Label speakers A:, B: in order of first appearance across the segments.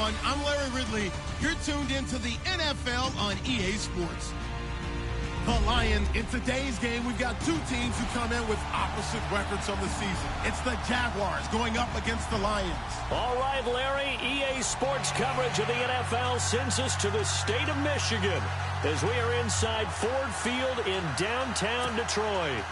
A: everyone. I'm Larry Ridley. You're tuned into the NFL on EA Sports. The Lions, in today's game, we've got two teams who come in with opposite records on the season. It's the Jaguars going up against the Lions.
B: All right, Larry, EA Sports coverage of the NFL sends us to the state of Michigan as we are inside Ford Field in downtown Detroit.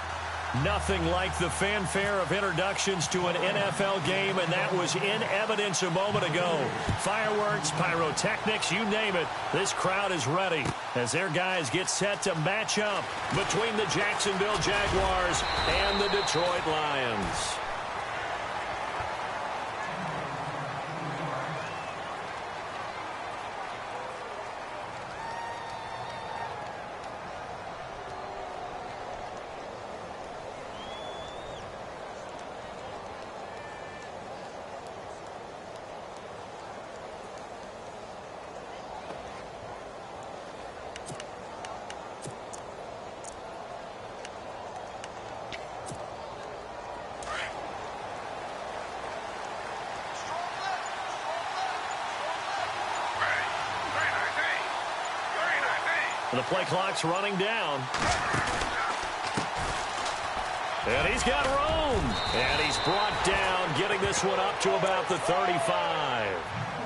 B: Nothing like the fanfare of introductions to an NFL game, and that was in evidence a moment ago. Fireworks, pyrotechnics, you name it. This crowd is ready as their guys get set to match up between the Jacksonville Jaguars and the Detroit Lions. The play clock's running down. And he's got room. And he's brought down, getting this one up to about the 35.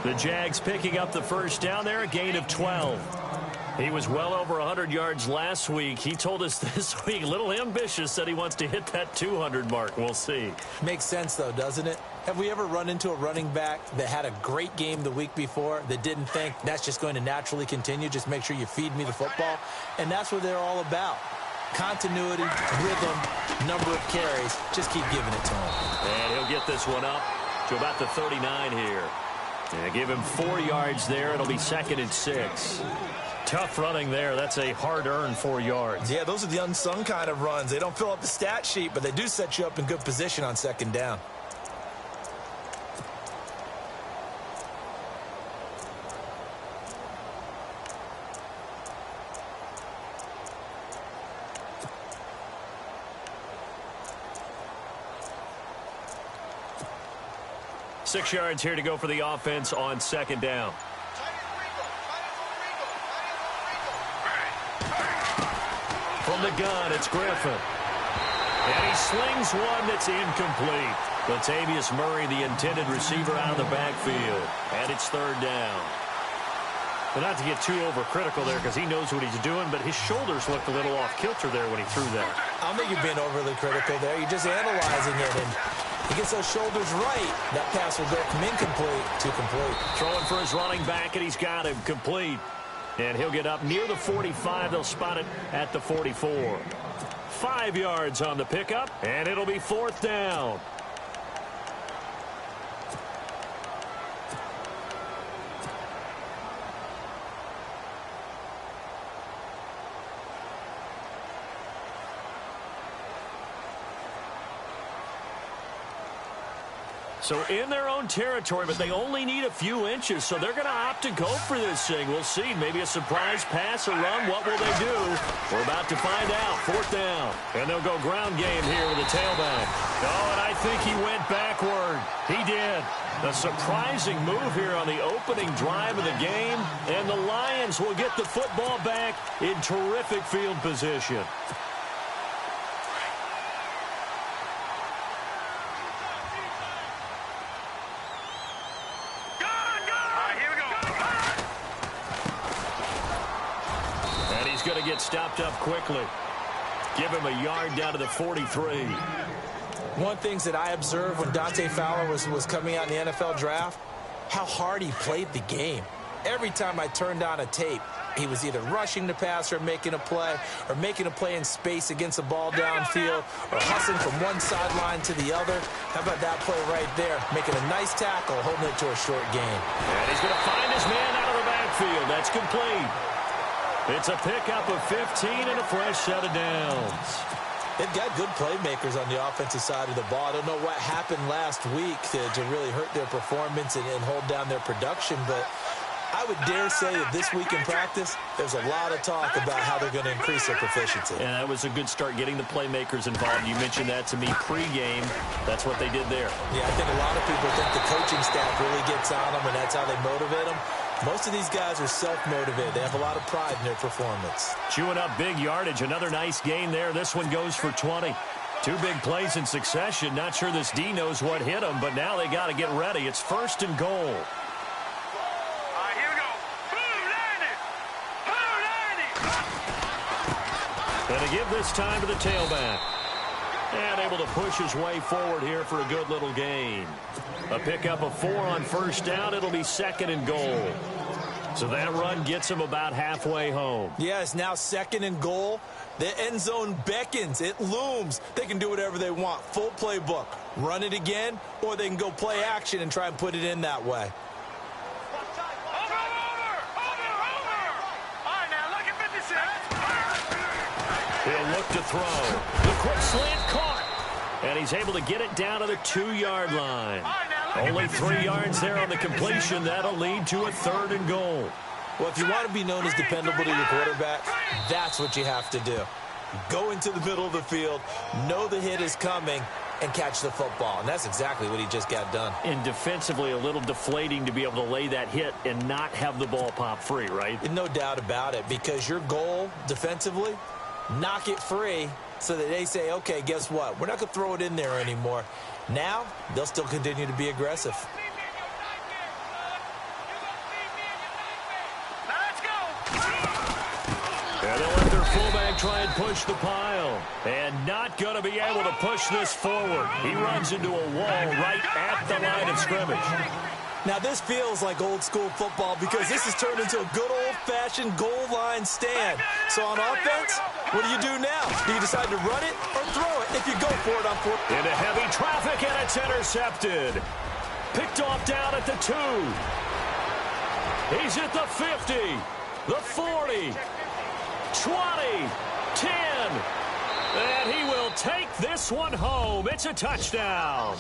B: The Jags picking up the first down there, a gain of 12. He was well over 100 yards last week. He told us this week, a little ambitious, said he wants to hit that 200 mark. We'll see.
C: Makes sense, though, doesn't it? Have we ever run into a running back that had a great game the week before that didn't think that's just going to naturally continue? Just make sure you feed me the football. And that's what they're all about. Continuity, rhythm, number of carries. Just keep giving it to him.
B: And he'll get this one up to about the 39 here. And give him 4 yards there. It'll be 2nd and 6. Tough running there. That's a hard-earned 4 yards.
C: Yeah, those are the unsung kind of runs. They don't fill up the stat sheet, but they do set you up in good position on 2nd down.
B: Six yards here to go for the offense on 2nd down. From the gun, it's Griffin. And he slings one that's incomplete. Latavius Murray, the intended receiver, out of the backfield. And it's 3rd down. But not to get too overcritical there because he knows what he's doing, but his shoulders looked a little off kilter there when he threw that.
C: I don't think you're being overly critical there. You're just analyzing it, and he gets those shoulders right. That pass will go from incomplete to complete.
B: Throwing for his running back, and he's got him complete. And he'll get up near the 45. They'll spot it at the 44. 5 yards on the pickup, and it'll be 4th down. So in their own territory, but they only need a few inches, so they're going to opt to go for this thing. We'll see. Maybe a surprise pass, a run. What will they do? We're about to find out. 4th down. And they'll go ground game here with a tailback. Oh, and I think he went backward. He did. A surprising move here on the opening drive of the game. And the Lions will get the football back in terrific field position. Going to get stopped up quickly. Give him a yard down to the 43.
C: One thing that I observed when Dante Fowler was coming out in the NFL draft, how hard he played the game. Every time I turned on a tape, he was either rushing the passer, or making a play in space against the ball downfield, or hustling from one sideline to the other. How about that play right there? Making a nice tackle, holding it to a short gain.
B: And he's going to find his man out of the backfield. That's complete. It's a pickup of 15 and a fresh set of downs.
C: They've got good playmakers on the offensive side of the ball. I don't know what happened last week to really hurt their performance and hold down their production, but I would dare say that this week in practice, there's a lot of talk about how they're going to increase their proficiency.
B: And that was a good start, getting the playmakers involved. You mentioned that to me pregame. That's what they did there.
C: Yeah, I think a lot of people think the coaching staff really gets on them, and that's how they motivate them. Most of these guys are self-motivated. They have a lot of pride in their performance.
B: Chewing up big yardage. Another nice gain there. This one goes for 20. Two big plays in succession. Not sure this D knows what hit him, but now they got to get ready. It's 1st and goal. Going to give this time to the tailback. And able to push his way forward here for a good little gain. A pickup of 4 on 1st down. It'll be 2nd and goal. So that run gets him about halfway home.
C: Yeah, it's now 2nd and goal. The end zone beckons. It looms. They can do whatever they want. Full playbook. Run it again, or they can go play action and try and put it in that way.
B: He'll look to throw. The quick slant caught. And he's able to get it down to the 2-yard line. Only 3 yards there on the completion. That'll lead to a 3rd and goal.
C: Well, if you want to be known as dependable to your quarterback, that's what you have to do. Go into the middle of the field, know the hit is coming, and catch the football. And that's exactly what he just got done.
B: And defensively, a little deflating to be able to lay that hit and not have the ball pop free, right?
C: No doubt about it, because your goal defensively, knock it free so that they say, okay, guess what? We're not going to throw it in there anymore. Now, they'll still continue to be aggressive.
B: And they'll let their fullback try and push the pile. And not going to be able to push this forward. He runs into a wall right at the line of scrimmage.
C: Now, this feels like old-school football because this has turned into a good old-fashioned goal line stand. So on offense, what do you do now? Do you decide to run it or throw it? If you go for it on 4th.
B: Into heavy traffic, and it's intercepted. Picked off down at the 2. He's at the 50, the 40, 20, 10. And he will take this one home. It's a touchdown.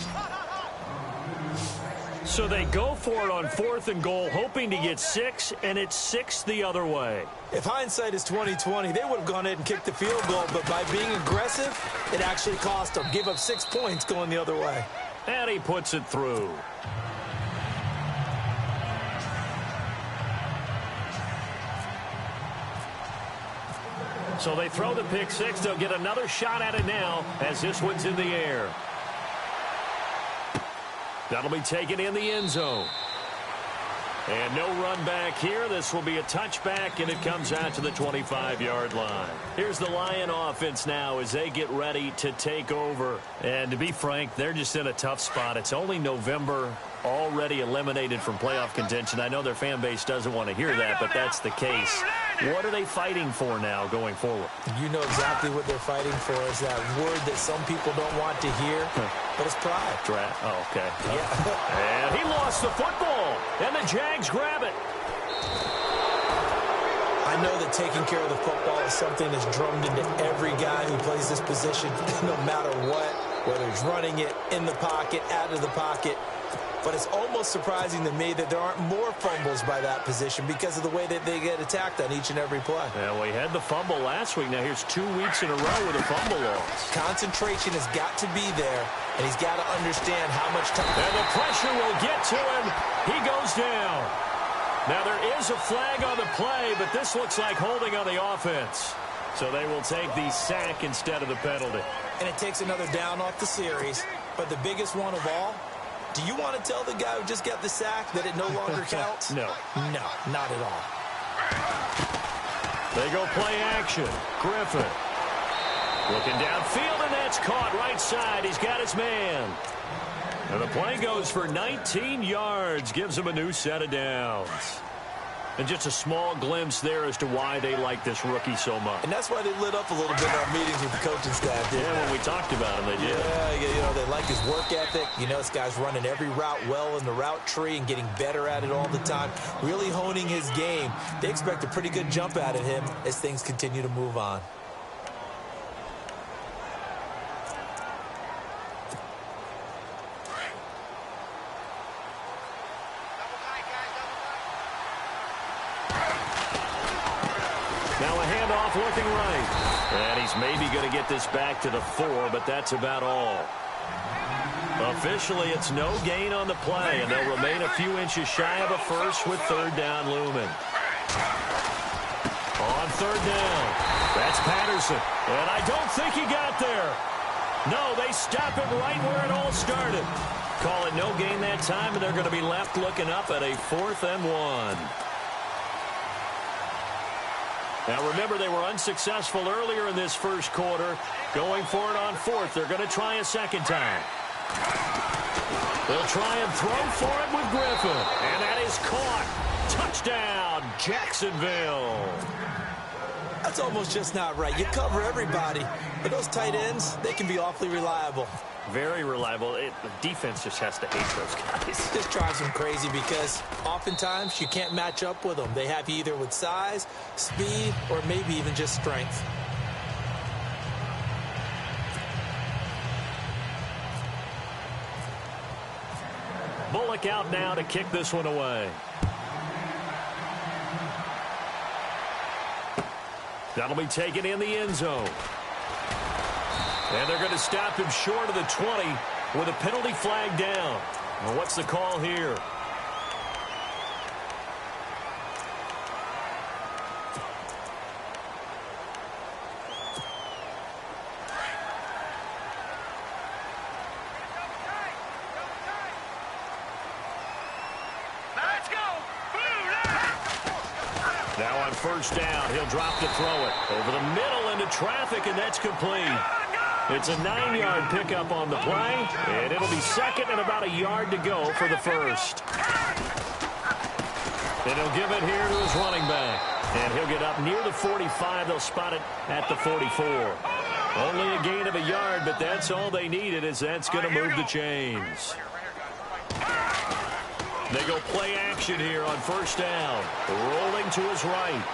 B: So they go for it on 4th and goal, hoping to get 6, and it's 6 the other way.
C: If hindsight is 20/20, they would have gone ahead and kicked the field goal, but by being aggressive, it actually cost them. Give up 6 points going the other way.
B: And he puts it through. So they throw the pick 6. They'll get another shot at it now as this one's in the air. That'll be taken in the end zone. And no run back here. This will be a touchback, and it comes out to the 25-yard line. Here's the Lion offense now as they get ready to take over. And to be frank, they're just in a tough spot. It's only November, already eliminated from playoff contention. I know their fan base doesn't want to hear that, but that's the case. What are they fighting for now going forward?
C: You know exactly what they're fighting for is that word that some people don't want to hear, but it's pride.
B: Oh, okay.
C: Yeah.
B: And he lost the football, and the Jags grab it.
C: I know that taking care of the football is something that's drummed into every guy who plays this position, no matter what, whether he's running it, in the pocket, out of the pocket. But it's almost surprising to me that there aren't more fumbles by that position because of the way that they get attacked on each and every play.
B: Well, we had the fumble last week. Now here's 2 weeks in a row with a fumble loss.
C: Concentration has got to be there, and he's got to understand how much time.
B: And the pressure will get to him. He goes down. Now there is a flag on the play, but this looks like holding on the offense. So they will take the sack instead of the penalty.
C: And it takes another down off the series. But the biggest one of all, do you want to tell the guy who just got the sack that it no longer counts?
B: No.
C: No, not at all.
B: They go play action. Griffin looking downfield, and that's caught right side. He's got his man. And the play goes for 19 yards. Gives him a new set of downs. And just a small glimpse there as to why they like this rookie so much.
C: And that's why they lit up a little bit in our meetings with the coaching staff, didn't they?
B: When we talked about him, they did.
C: Yeah, you know, they like his work ethic. You know, this guy's running every route well in the route tree and getting better at it all the time, really honing his game. They expect a pretty good jump out of him as things continue to move on.
B: handoff looking right. And he's maybe going to get this back to the 4, but that's about all. Officially, it's no gain on the play, and they'll remain a few inches shy of a first with third down looming. On third down, that's Patterson. And I don't think he got there. No, they stop him right where it all started. Call it no gain that time, and they're going to be left looking up at a 4th and 1. Now, remember, they were unsuccessful earlier in this first quarter. Going for it on 4th. They're going to try a second time. They'll try and throw for it with Griffin. And that is caught. Touchdown, Jacksonville.
C: That's almost just not right. You cover everybody. But those tight ends, they can be awfully reliable.
B: Very reliable. The defense just has to hate those guys.
C: It just drives them crazy because oftentimes you can't match up with them. They have you either with size, speed, or maybe even just strength.
B: Bullock out now to kick this one away. That'll be taken in the end zone. And they're going to stop him short of the 20 with a penalty flag down. Well, what's the call here? Now on first down, he'll drop to throw it. Over the middle into traffic, and that's complete. It's a 9-yard pickup on the play, and it'll be second and about a yard to go for the first. And he'll give it here to his running back. And he'll get up near the 45. They'll spot it at the 44. Only a gain of a yard, but that's all they needed, as that's going to move the chains. They go play action here on first down. Rolling to his right.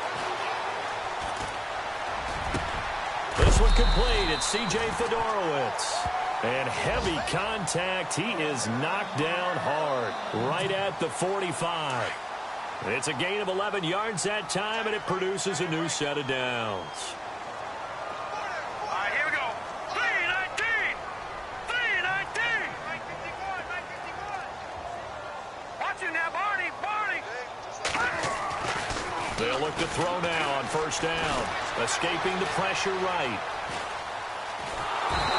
B: This one complete. It's C.J. Fedorowicz. And heavy contact. He is knocked down hard. Right at the 45. It's a gain of 11 yards that time, and it produces a new set of downs.
D: Here we go. 3-19. 3-19. Watch you now, Barney.
B: They'll look to throw now on first down. Escaping the pressure right.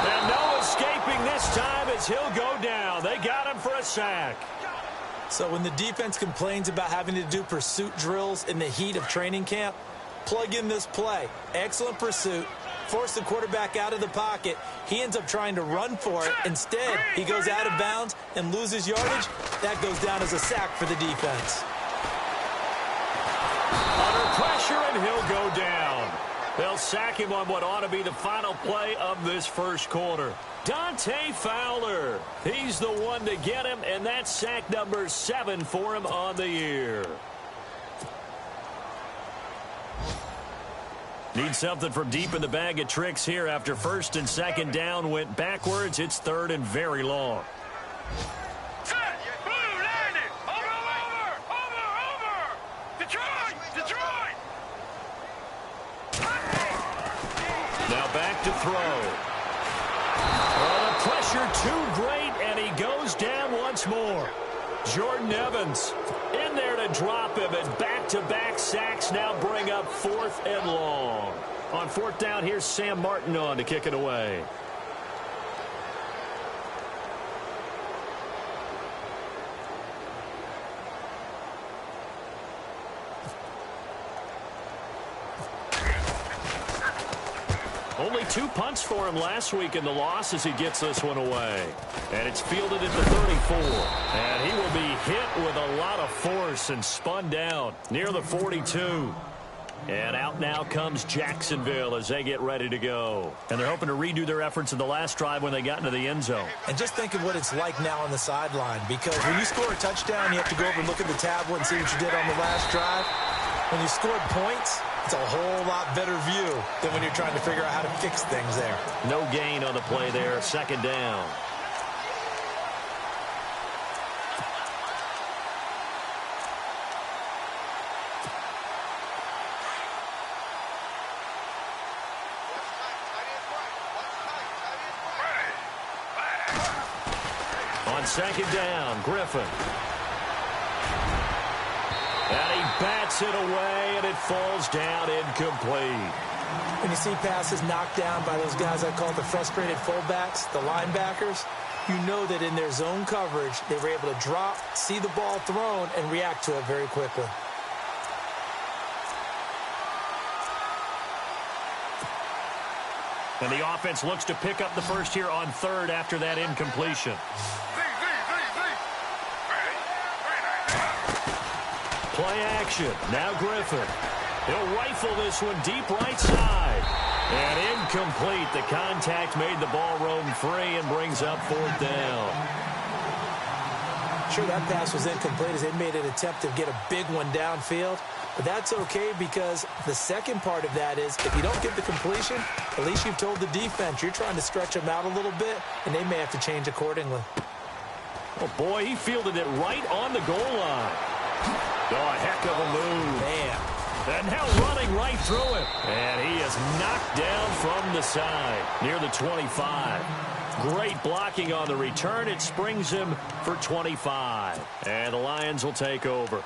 B: And no escaping this time as he'll go down. They got him for a sack.
C: So when the defense complains about having to do pursuit drills in the heat of training camp, plug in this play. Excellent pursuit. Force the quarterback out of the pocket. He ends up trying to run for it. Instead, he goes out of bounds and loses yardage. That goes down as a sack for the defense.
B: Under pressure, and he'll go down. They'll sack him on what ought to be the final play of this first quarter. Dante Fowler. He's the one to get him, and that's sack number 7 for him on the year. Need something from deep in the bag of tricks here after first and second down went backwards. It's third and very long.
D: Set. Blue landed. Over. Detroit.
B: Now back to throw. Oh, the pressure too great, and he goes down once more. Jordan Evans in there to drop him, and back-to-back sacks now bring up 4th and long. On 4th down, here's Sam Martin on to kick it away. Only 2 punts for him last week in the loss as he gets this one away. And it's fielded at the 34. And he will be hit with a lot of force and spun down near the 42. And out now comes Jacksonville as they get ready to go. And they're hoping to redo their efforts in the last drive when they got into the end zone.
C: And just think of what it's like now on the sideline, because when you score a touchdown, you have to go over and look at the tablet and see what you did on the last drive. When you scored points, it's a whole lot better view than when you're trying to figure out how to fix things there.
B: No gain on the play there. Second down. On second down, Griffin. And he bats it away, and it falls down incomplete.
C: When you see passes knocked down by those guys I call the frustrated fullbacks, the linebackers, you know that in their zone coverage, they were able to drop, see the ball thrown, and react to it very quickly.
B: And the offense looks to pick up the first here on third after that incompletion. Play action. Now Griffin. He'll rifle this one deep right side. And incomplete. The contact made the ball roam free and brings up fourth down.
C: Sure, that pass was incomplete as they made an attempt to get a big one downfield. But that's okay because the second part of that is if you don't get the completion, at least you've told the defense you're trying to stretch them out a little bit, and they may have to change accordingly.
B: Oh, boy, he fielded it right on the goal line. Oh, a heck of a move.
C: Man.
B: And now running right through it. And he is knocked down from the side near the 25. Great blocking on the return. It springs him for 25. And the Lions will take over.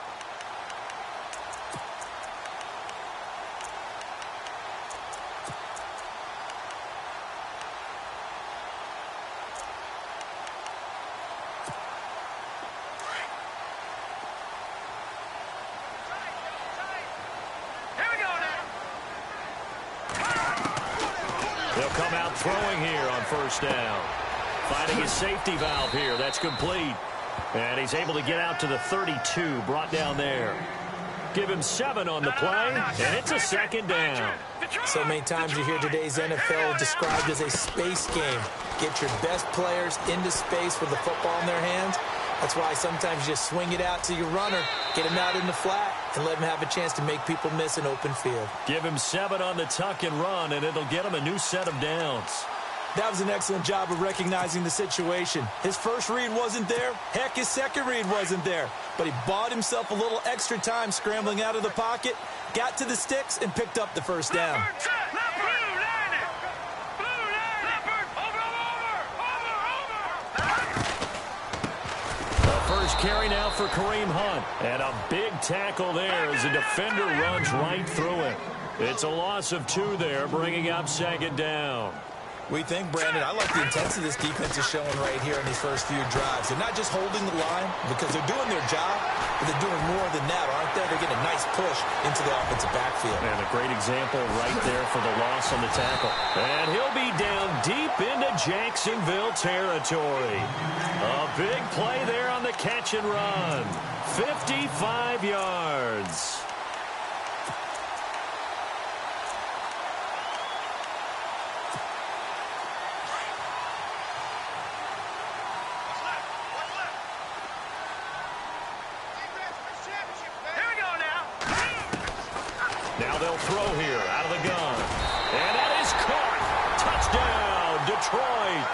B: They'll come out throwing here on first down. Finding his safety valve here. That's complete. And he's able to get out to the 32, brought down there. Give him 7 on the play, and it's a second down.
C: So many times you hear today's NFL described as a space game. Get your best players into space with the football in their hands. That's why sometimes you just swing it out to your runner, get him out in the flat, and let him have a chance to make people miss an open field.
B: Give him 7 on the tuck and run, and it'll get him a new set of downs.
C: That was an excellent job of recognizing the situation. His first read wasn't there. Heck, his second read wasn't there. But he bought himself a little extra time scrambling out of the pocket, got to the sticks, and picked up the first down.
B: First carry now for Kareem Hunt. And a big tackle there as the defender runs right through it. It's a loss of 2 there, bringing up second down.
C: We think, Brandon, I like the intensity this defense is showing right here in these first few drives. They're not just holding the line because they're doing their job, but they're doing more than that, aren't they? They're getting a nice push into the offensive backfield.
B: And a great example right there for the loss on the tackle. And he'll be down deep into Jacksonville territory. A big play there on the catch and run. 55 yards. Now they'll throw here out of the gun. And that is caught. Touchdown, Detroit.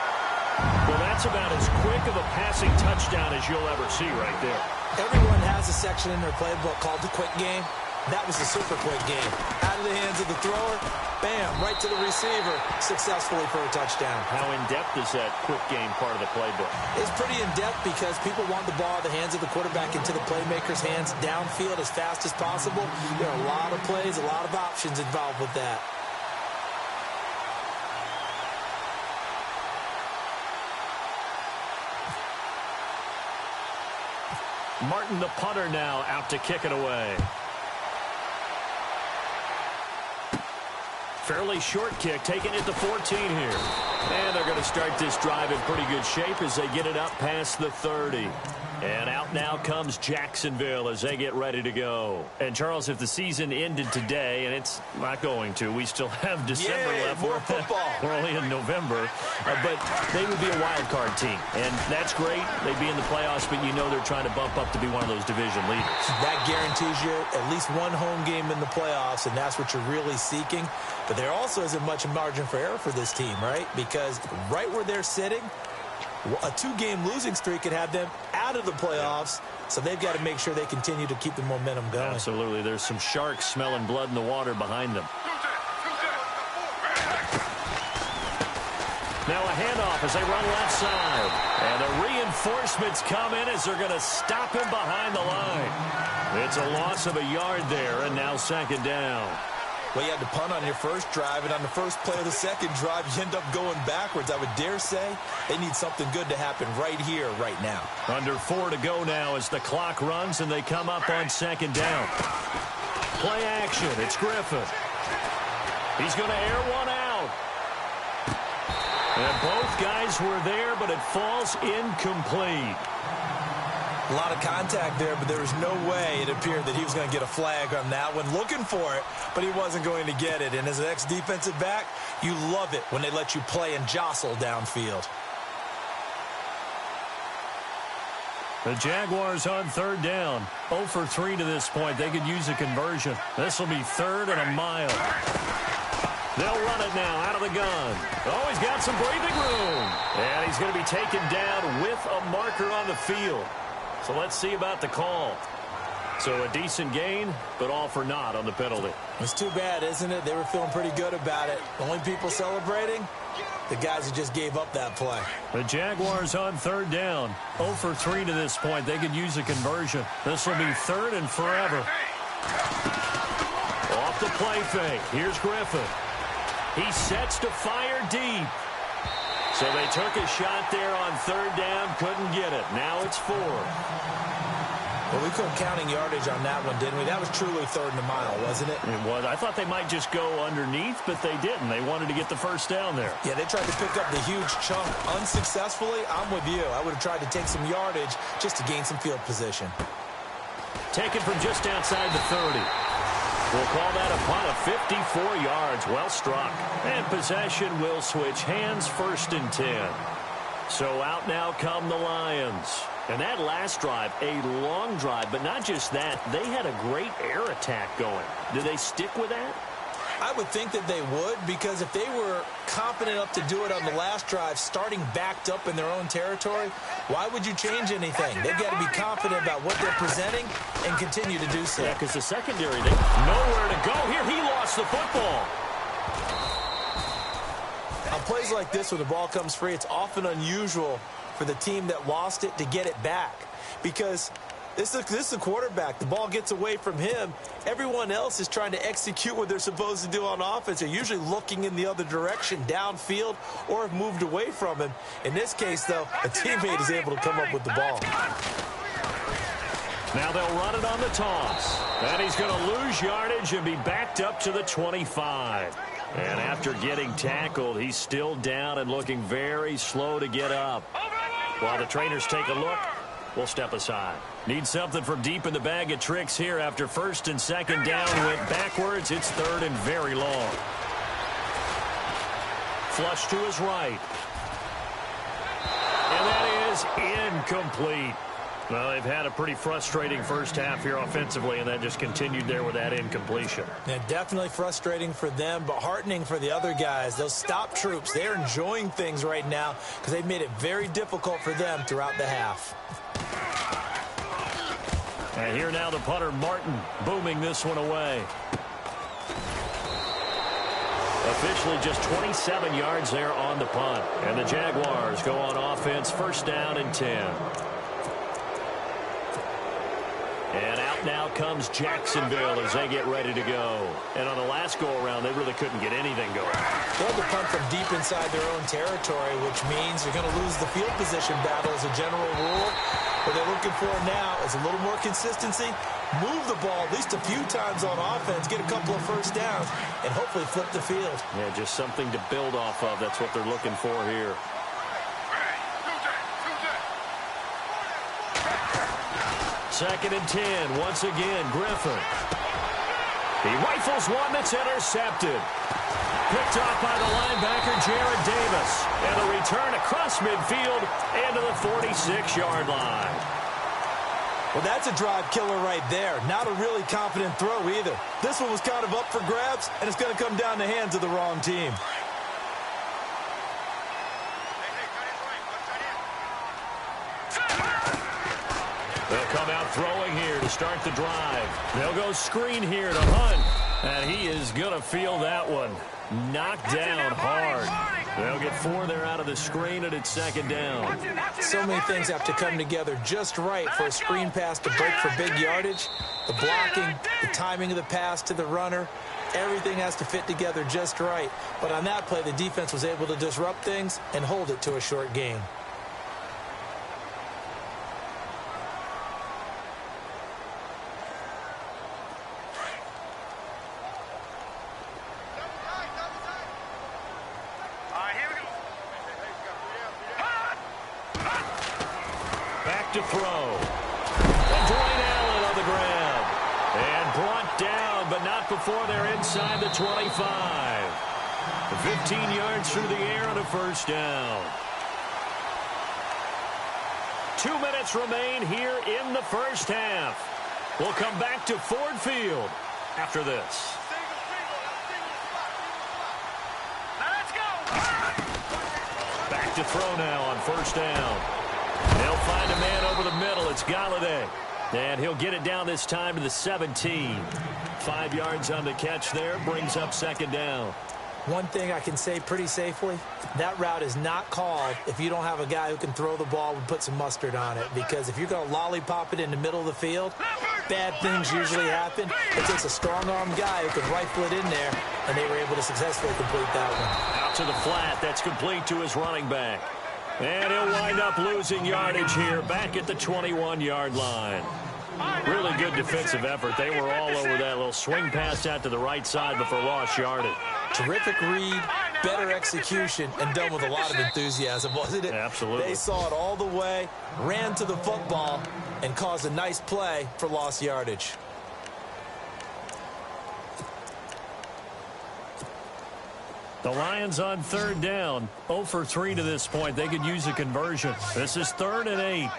B: Well, that's about as quick of a passing touchdown as you'll ever see right there.
C: Everyone has a section in their playbook called the quick game. That was the super quick game. Out of the hands of the thrower, bam, right to the receiver, successfully for a touchdown.
B: How in-depth is that quick game part of the playbook?
C: It's pretty in-depth because people want the ball in the hands of the quarterback into the playmaker's hands downfield as fast as possible. There are a lot of plays, a lot of options involved with that.
B: Martin, the punter, now out to kick it away. Fairly short kick, taking it to 14 here. And they're going to start this drive in pretty good shape as they get it up past the 30. And out now comes Jacksonville as they get ready to go. And, Charles, if the season ended today, and it's not going to, we still have December left.
C: More football.
B: We're only in November. But they would be a wild card team. And that's great. They'd be in the playoffs, but you know they're trying to bump up to be one of those division leaders.
C: That guarantees you at least one home game in the playoffs, and that's what you're really seeking. But there also isn't much margin for error for this team, right? Because right where they're sitting, a 2-game losing streak could have them out of the playoffs, so they've got to make sure they continue to keep the momentum going.
B: Absolutely. There's some sharks smelling blood in the water behind them. Now a handoff as they run left side. And the reinforcements come in as they're going to stop him behind the line. It's a loss of a yard there, and now second down.
C: Well, you had to punt on your first drive, and on the first play of the second drive, you end up going backwards. I would dare say they need something good to happen right here, right now.
B: Under 4 to go now as the clock runs, and they come up on second down. Play action. It's Griffin. He's going to air one out. And both guys were there, but it falls incomplete.
C: A lot of contact there, but there was no way it appeared that he was going to get a flag on that one. Looking for it, but he wasn't going to get it. And as an ex-defensive back, you love it when they let you play and jostle downfield.
B: The Jaguars on third down. 0 for 3 to this point. They could use a conversion. This will be third and a mile. They'll run it now out of the gun. Oh, he's got some breathing room. And he's going to be taken down with a marker on the field. So let's see about the call. So a decent gain, but all for naught on the penalty.
C: It's too bad, isn't it? They were feeling pretty good about it. The only people celebrating, the guys who just gave up that play.
B: The Jaguars on third down. 0 for 3 to this point. They could use a conversion. This will be third and forever. Off the play fake. Here's Griffin. He sets to fire deep. So they took a shot there on third down, couldn't get it. Now it's 4.
C: Well, we couldn't counting yardage on that one, didn't we? That was truly third and a mile, wasn't it?
B: It was. I thought they might just go underneath, but they didn't. They wanted to get the first down there.
C: Yeah, they tried to pick up the huge chunk unsuccessfully. I'm with you. I would have tried to take some yardage just to gain some field position.
B: Taken from just outside the 30. We'll call that a punt of 54 yards. Well struck. And possession will switch hands, first and 10. So out now come the Lions. And that last drive, a long drive, but not just that. They had a great air attack going. Do they stick with that?
C: I would think that they would, because if they were confident enough to do it on the last drive, starting backed up in their own territory, why would you change anything? They've got to be confident about what they're presenting and continue to do so.
B: Yeah, because the secondary, they nowhere to go. Here, he lost the football.
C: On plays like this where the ball comes free, it's often unusual for the team that lost it to get it back, because this is a quarterback. The ball gets away from him. Everyone else is trying to execute what they're supposed to do on offense. They're usually looking in the other direction, downfield, or have moved away from him. In this case, though, a teammate is able to come up with the ball.
B: Now they'll run it on the toss. And he's going to lose yardage and be backed up to the 25. And after getting tackled, he's still down and looking very slow to get up. While the trainers take a look, we'll step aside. Need something from deep in the bag of tricks here after first and second down went backwards. It's third and very long. Flush to his right. And that is incomplete. Well, they've had a pretty frustrating first half here offensively, and that just continued there with that incompletion.
C: Yeah, definitely frustrating for them, but heartening for the other guys. Those stop troops, they're enjoying things right now because they've made it very difficult for them throughout the half.
B: And here now the punter, Martin, booming this one away. Officially just 27 yards there on the punt. And the Jaguars go on offense, first down and 10. And out now comes Jacksonville as they get ready to go. And on the last go-around, they really couldn't get anything going.
C: They had to punt from deep inside their own territory, which means you're going to lose the field position battle as a general rule. What they're looking for now is a little more consistency, move the ball at least a few times on offense, get a couple of first downs, and hopefully flip the field.
B: Yeah, just something to build off of. That's what they're looking for here. Second and 10. Once again, Griffin. He rifles one that's intercepted. Picked off by the linebacker, Jared Davis. And a return across midfield and to the 46-yard line.
C: Well, that's a drive killer right there. Not a really confident throw either. This one was kind of up for grabs, and it's going to come down the hands of the wrong team.
B: They'll come out throwing here to start the drive. They'll go screen here to Hunt. And he is going to feel that one. Knocked down hard. They'll get 4 there out of the screen, and it's second down.
C: So many things have to come together just right for a screen pass to break for big yardage. The blocking, the timing of the pass to the runner, everything has to fit together just right. But on that play, the defense was able to disrupt things and hold it to a short gain.
B: To throw. And Dwayne Allen on the ground. And brought down, but not before they're inside the 25. 15 yards through the air on a first down. 2 minutes remain here in the first half. We'll come back to Ford Field after this. Back to throw now on first down. They'll find a man over the middle. It's Galladay. And he'll get it down this time to the 17. 5 yards on the catch there. Brings up second down.
C: One thing I can say pretty safely, that route is not called if you don't have a guy who can throw the ball and put some mustard on it. Because if you're going to lollipop it in the middle of the field, bad things usually happen. It takes a strong-armed guy who can rifle it in there, and they were able to successfully complete that one.
B: Out to the flat. That's complete to his running back. And he'll wind up losing yardage here back at the 21-yard line. Really good defensive effort. They were all over that little swing pass out to the right side before lost yardage.
C: Terrific read, better execution, and done with a lot of enthusiasm, wasn't it?
B: Absolutely.
C: They saw it all the way, ran to the football, and caused a nice play for lost yardage.
B: The Lions on third down. 0 for 3 to this point. They could use a conversion. This is 3rd and 8.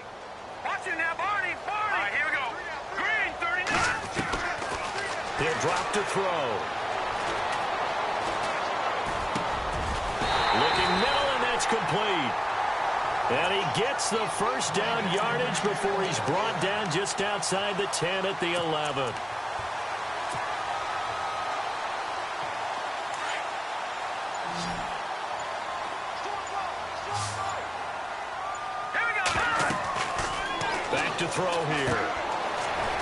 D: Watch it now, Barney. All right, here we go. Green, 39.
B: He'll drop to throw. Looking middle, and that's complete. And he gets the first down yardage before he's brought down just outside the 10 at the 11. To throw here.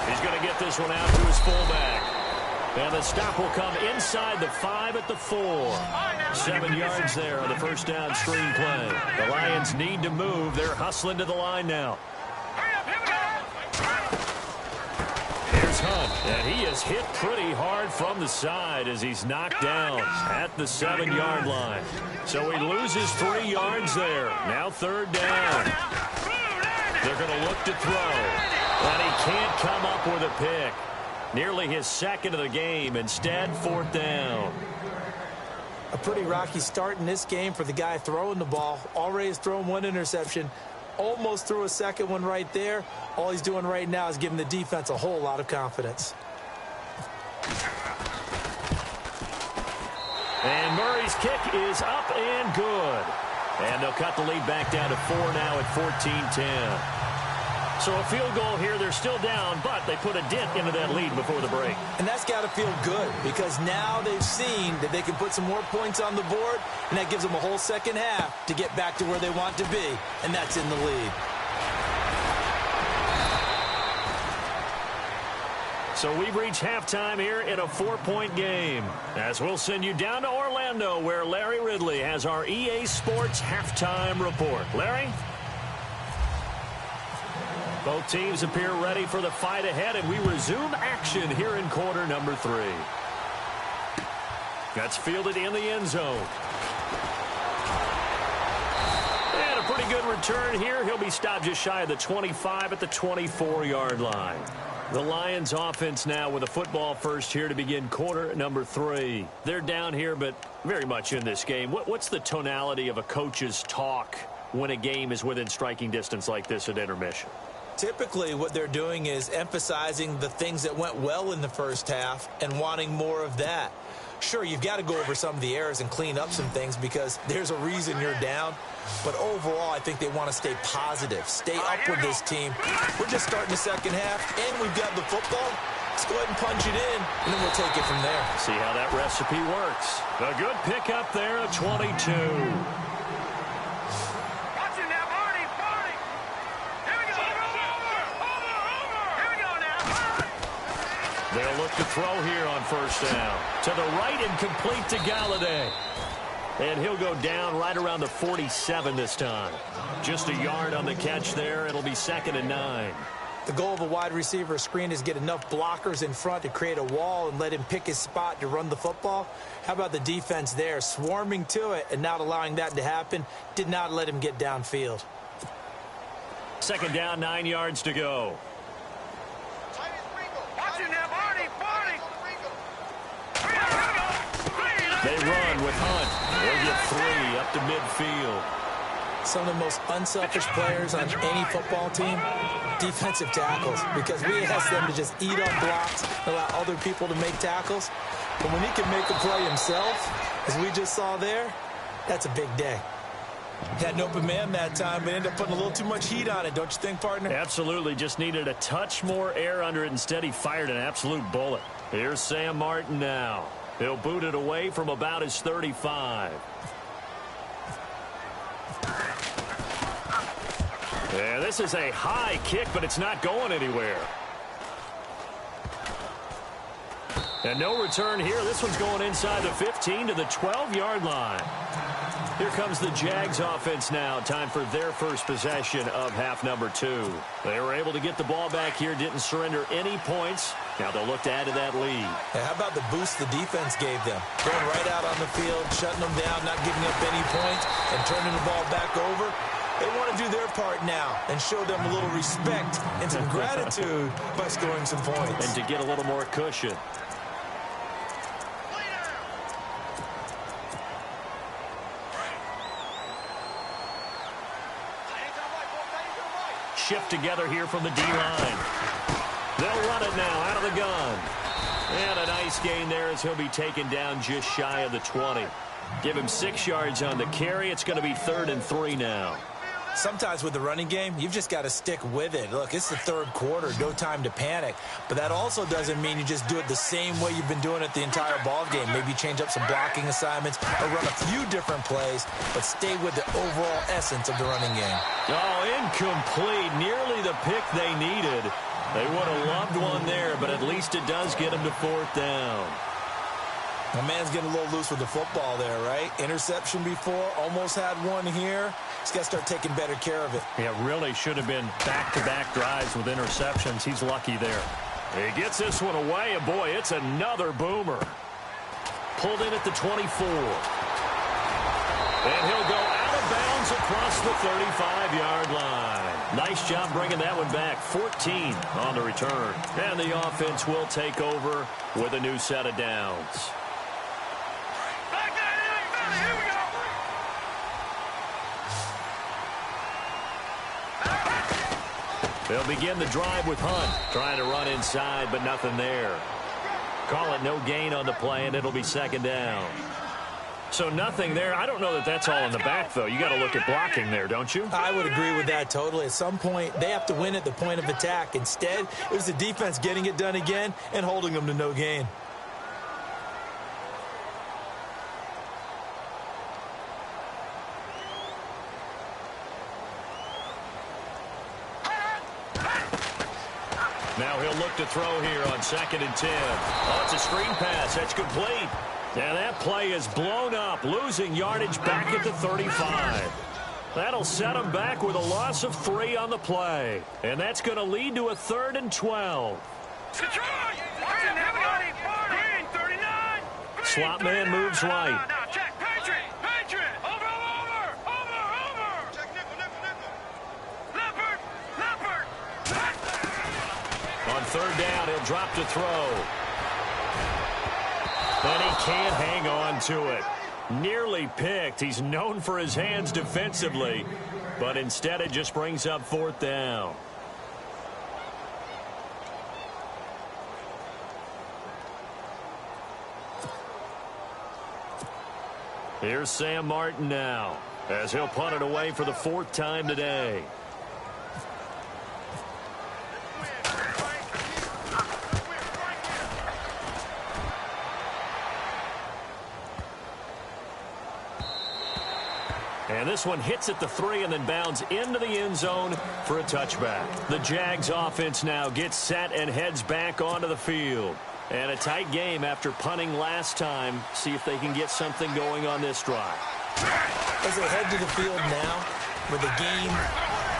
B: He's going to get this one out to his fullback. And the stop will come inside the 5 at the 4. 7 yards there on the first down screen play. The Lions need to move. They're hustling to the line now. Here's Hunt. And he is hit pretty hard from the side as he's knocked down at the 7-yard line. So he loses 3 yards there. Now third down. They're going to look to throw. And he can't come up with a pick. Nearly his second of the game. Instead, 4th down.
C: A pretty rocky start in this game for the guy throwing the ball. Already has thrown 1 interception. Almost threw a second one right there. All he's doing right now is giving the defense a whole lot of confidence.
B: And Murray's kick is up and good. And they'll cut the lead back down to 4 now at 14-10. So a field goal here. They're still down, but they put a dent into that lead before the break.
C: And that's got to feel good because now they've seen that they can put some more points on the board, and that gives them a whole second half to get back to where they want to be, and that's in the lead.
B: So we've reached halftime here in a 4-point game. As we'll send you down to Orlando, where Larry Ridley has our EA Sports halftime report. Larry? Both teams appear ready for the fight ahead, and we resume action here in quarter number 3. That's fielded in the end zone. And a pretty good return here. He'll be stopped just shy of the 25 at the 24-yard line. The Lions offense now with a football first here to begin quarter number 3. They're down here, but very much in this game. What's the tonality of a coach's talk when a game is within striking distance like this at intermission?
C: Typically, what they're doing is emphasizing the things that went well in the first half and wanting more of that. Sure, you've got to go over some of the errors and clean up some things because there's a reason you're down. But overall, I think they want to stay positive, stay up with this team. We're just starting the second half, and we've got the football. Let's go ahead and punch it in, and then we'll take it from there.
B: See how that recipe works. A good pickup there at 22.
D: Watch it now, Barney. Here we go. Over. Here we go now.
B: They'll look to throw here on first down. To the right and complete to Galladay. And he'll go down right around the 47 this time. Just a yard on the catch there. It'll be 2nd and 9.
C: The goal of a wide receiver screen is get enough blockers in front to create a wall and let him pick his spot to run the football. How about the defense there? Swarming to it and not allowing that to happen. Did not let him get downfield.
B: 2nd down, 9 yards to go.
D: Watch it now, Barney.
B: They run with Hunt. They'll get 3 up to midfield.
C: Some of the most unselfish players on any football team, defensive tackles, because we ask them to just eat on blocks, allow other people to make tackles. But when he can make a play himself, as we just saw there, that's a big day. Had an open man that time, but ended up putting a little too much heat on it, don't you think, partner?
B: Absolutely. Just needed a touch more air under it. Instead, he fired an absolute bullet. Here's Sam Martin now. He'll boot it away from about his 35. Yeah, this is a high kick, but it's not going anywhere. And no return here. This one's going inside the 15 to the 12-yard line. Here comes the Jags offense now. Time for their first possession of half number 2. They were able to get the ball back here, didn't surrender any points. Now they'll look to add to that lead.
C: Hey, how about the boost the defense gave them? Going right out on the field, shutting them down, not giving up any points, and turning the ball back over. They want to do their part now and show them a little respect and some gratitude by scoring some points.
B: And to get a little more cushion. Shift together here from the D-line. They'll run it now out of the gun. And a nice gain there as he'll be taken down just shy of the 20. Give him 6 yards on the carry. It's going to be 3rd and 3 now.
C: Sometimes with the running game, you've just got to stick with it. Look, it's the 3rd quarter, no time to panic. But that also doesn't mean you just do it the same way you've been doing it the entire ball game. Maybe change up some blocking assignments or run a few different plays, but stay with the overall essence of the running game.
B: Oh, incomplete. Nearly the pick they needed. They would have loved one there, but at least it does get them to 4th down.
C: My man's getting a little loose with the football there, right? Interception before, almost had one here. He's got to start taking better care of it.
B: Yeah, really should have been back-to-back drives with interceptions. He's lucky there. He gets this one away, and boy, it's another boomer. Pulled in at the 24. And he'll go out of bounds across the 35-yard line. Nice job bringing that one back. 14 on the return. And the offense will take over with a new set of downs.
D: Here we go.
B: They'll begin the drive with Hunt. Trying to run inside, but nothing there. Call it no gain on the play, and it'll be 2nd down. So nothing there. I don't know that that's all in the back, though. You got to look at blocking there, don't you?
C: I would agree with that totally. At some point, they have to win at the point of attack. Instead, it was the defense getting it done again and holding them to no gain.
B: Now he'll look to throw here on 2nd and 10. Oh, it's a screen pass. That's complete. And that play is blown up, losing yardage back at the 35. That'll set him back with a loss of 3 on the play. And that's going to lead to a 3rd and 12. Slot man moves right. On 3rd down, he'll drop to throw. And he can't hang on to it. Nearly picked. He's known for his hands defensively, but instead it just brings up 4th down. Here's Sam Martin now, as he'll punt it away for the 4th time today. And this one hits at the 3 and then bounds into the end zone for a touchback. The Jags offense now gets set and heads back onto the field. And a tight game after punting last time. See if they can get something going on this drive.
C: As they head to the field now, with the game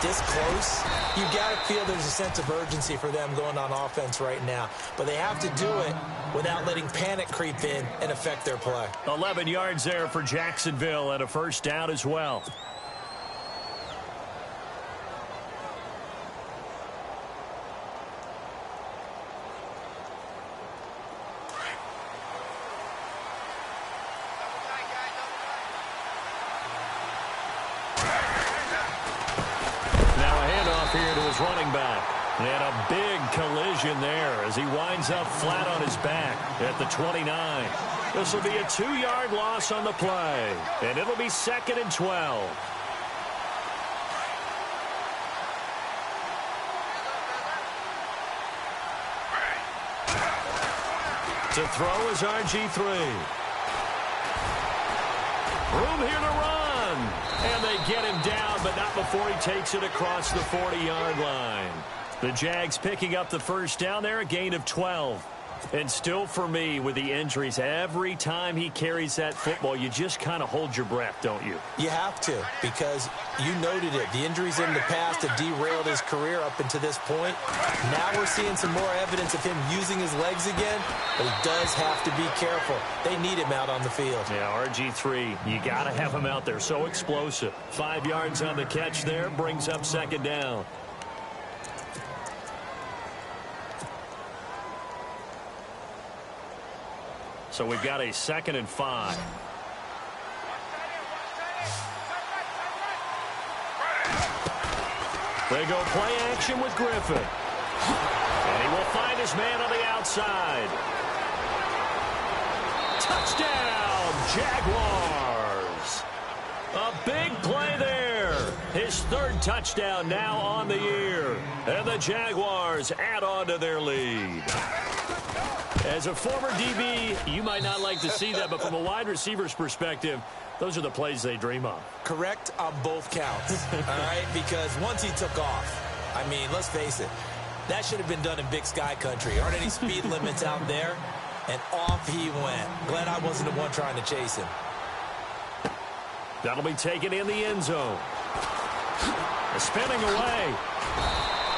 C: this close, you've got to feel there's a sense of urgency for them going on offense right now. But they have to do it without letting panic creep in and affect their play.
B: 11 yards there for Jacksonville and a first down as well. Running back. And a big collision there as he winds up flat on his back at the 29. This will be a 2-yard loss on the play. And it'll be 2nd and 12. To throw is RG3. Room here to run. And they get him down, but not before he takes it across the 40-yard line. The Jags picking up the first down there, a gain of 12. And still for me, with the injuries, every time he carries that football, you just kind of hold your breath, don't you?
C: You have to, because you noted it. The injuries in the past have derailed his career up until this point. Now we're seeing some more evidence of him using his legs again, but he does have to be careful. They need him out on the field.
B: Yeah, RG3, you got to have him out there. So explosive. 5 yards on the catch there, brings up 2nd down. So we've got a 2nd and 5. They go play action with Griffin. And he will find his man on the outside. Touchdown, Jaguars. A big play there. His 3rd touchdown now on the year. And the Jaguars add on to their lead. As a former DB, you might not like to see that, but from a wide receiver's perspective, those are the plays they dream of.
C: Correct on both counts, all right? Because once he took off, I mean, let's face it, that should have been done in Big Sky country. Aren't any speed limits out there? And off he went. Glad I wasn't the one trying to chase him.
B: That'll be taken in the end zone. Spinning away.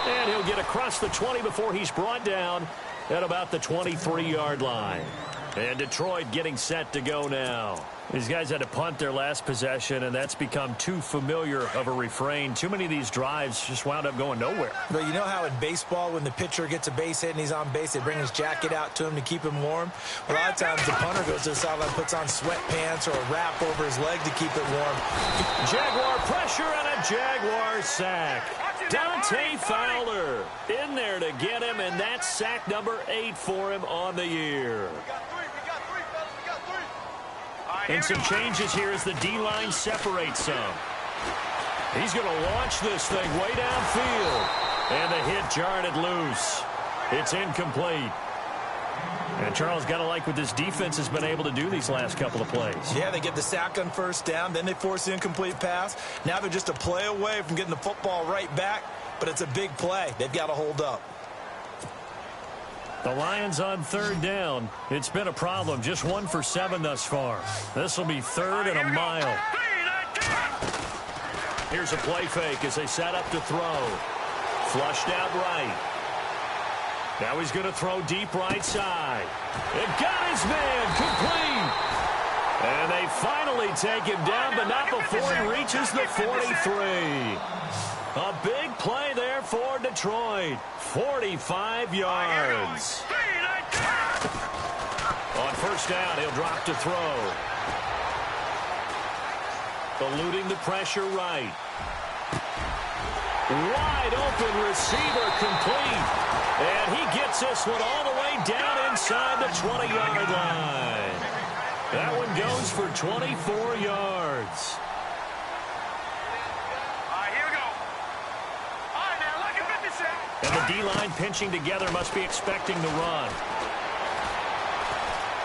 B: And he'll get across the 20 before he's brought down at about the 23-yard line. And Detroit getting set to go now. These guys had to punt their last possession, and that's become too familiar of a refrain. Too many of these drives just wound up going nowhere.
C: But you know how in baseball, when the pitcher gets a base hit and he's on base, they bring his jacket out to him to keep him warm? A lot of times the punter goes to the sideline, puts on sweatpants or a wrap over his leg to keep it warm.
B: Jaguar pressure and a Jaguar sack. Dante Fowler in there to get him, and that's sack number 8 for him on the year. And some changes here as the D-line separates some. He's going to launch this thing way downfield. And the hit jarred it loose. It's incomplete. And Charles, got to like what this defense has been able to do these last couple of plays.
C: Yeah, they get the sack on first down, then they force the incomplete pass. Now they're just a play away from getting the football right back, but it's a big play. They've got to hold up.
B: The Lions on 3rd down. It's been a problem. Just 1 for 7 thus far. This will be 3rd and a mile. Here's a play fake as they set up to throw. Flushed out right. Now he's going to throw deep right side. It got his man complete. And they finally take him down, but not before he reaches the 43. A big play there for Detroit. 45 yards. On first down, he'll drop to throw. Eluding the pressure right. Wide open receiver complete. And he gets this one all the way down inside the 20-yard line. That one goes for 24 yards. And the D-line pinching together must be expecting the run.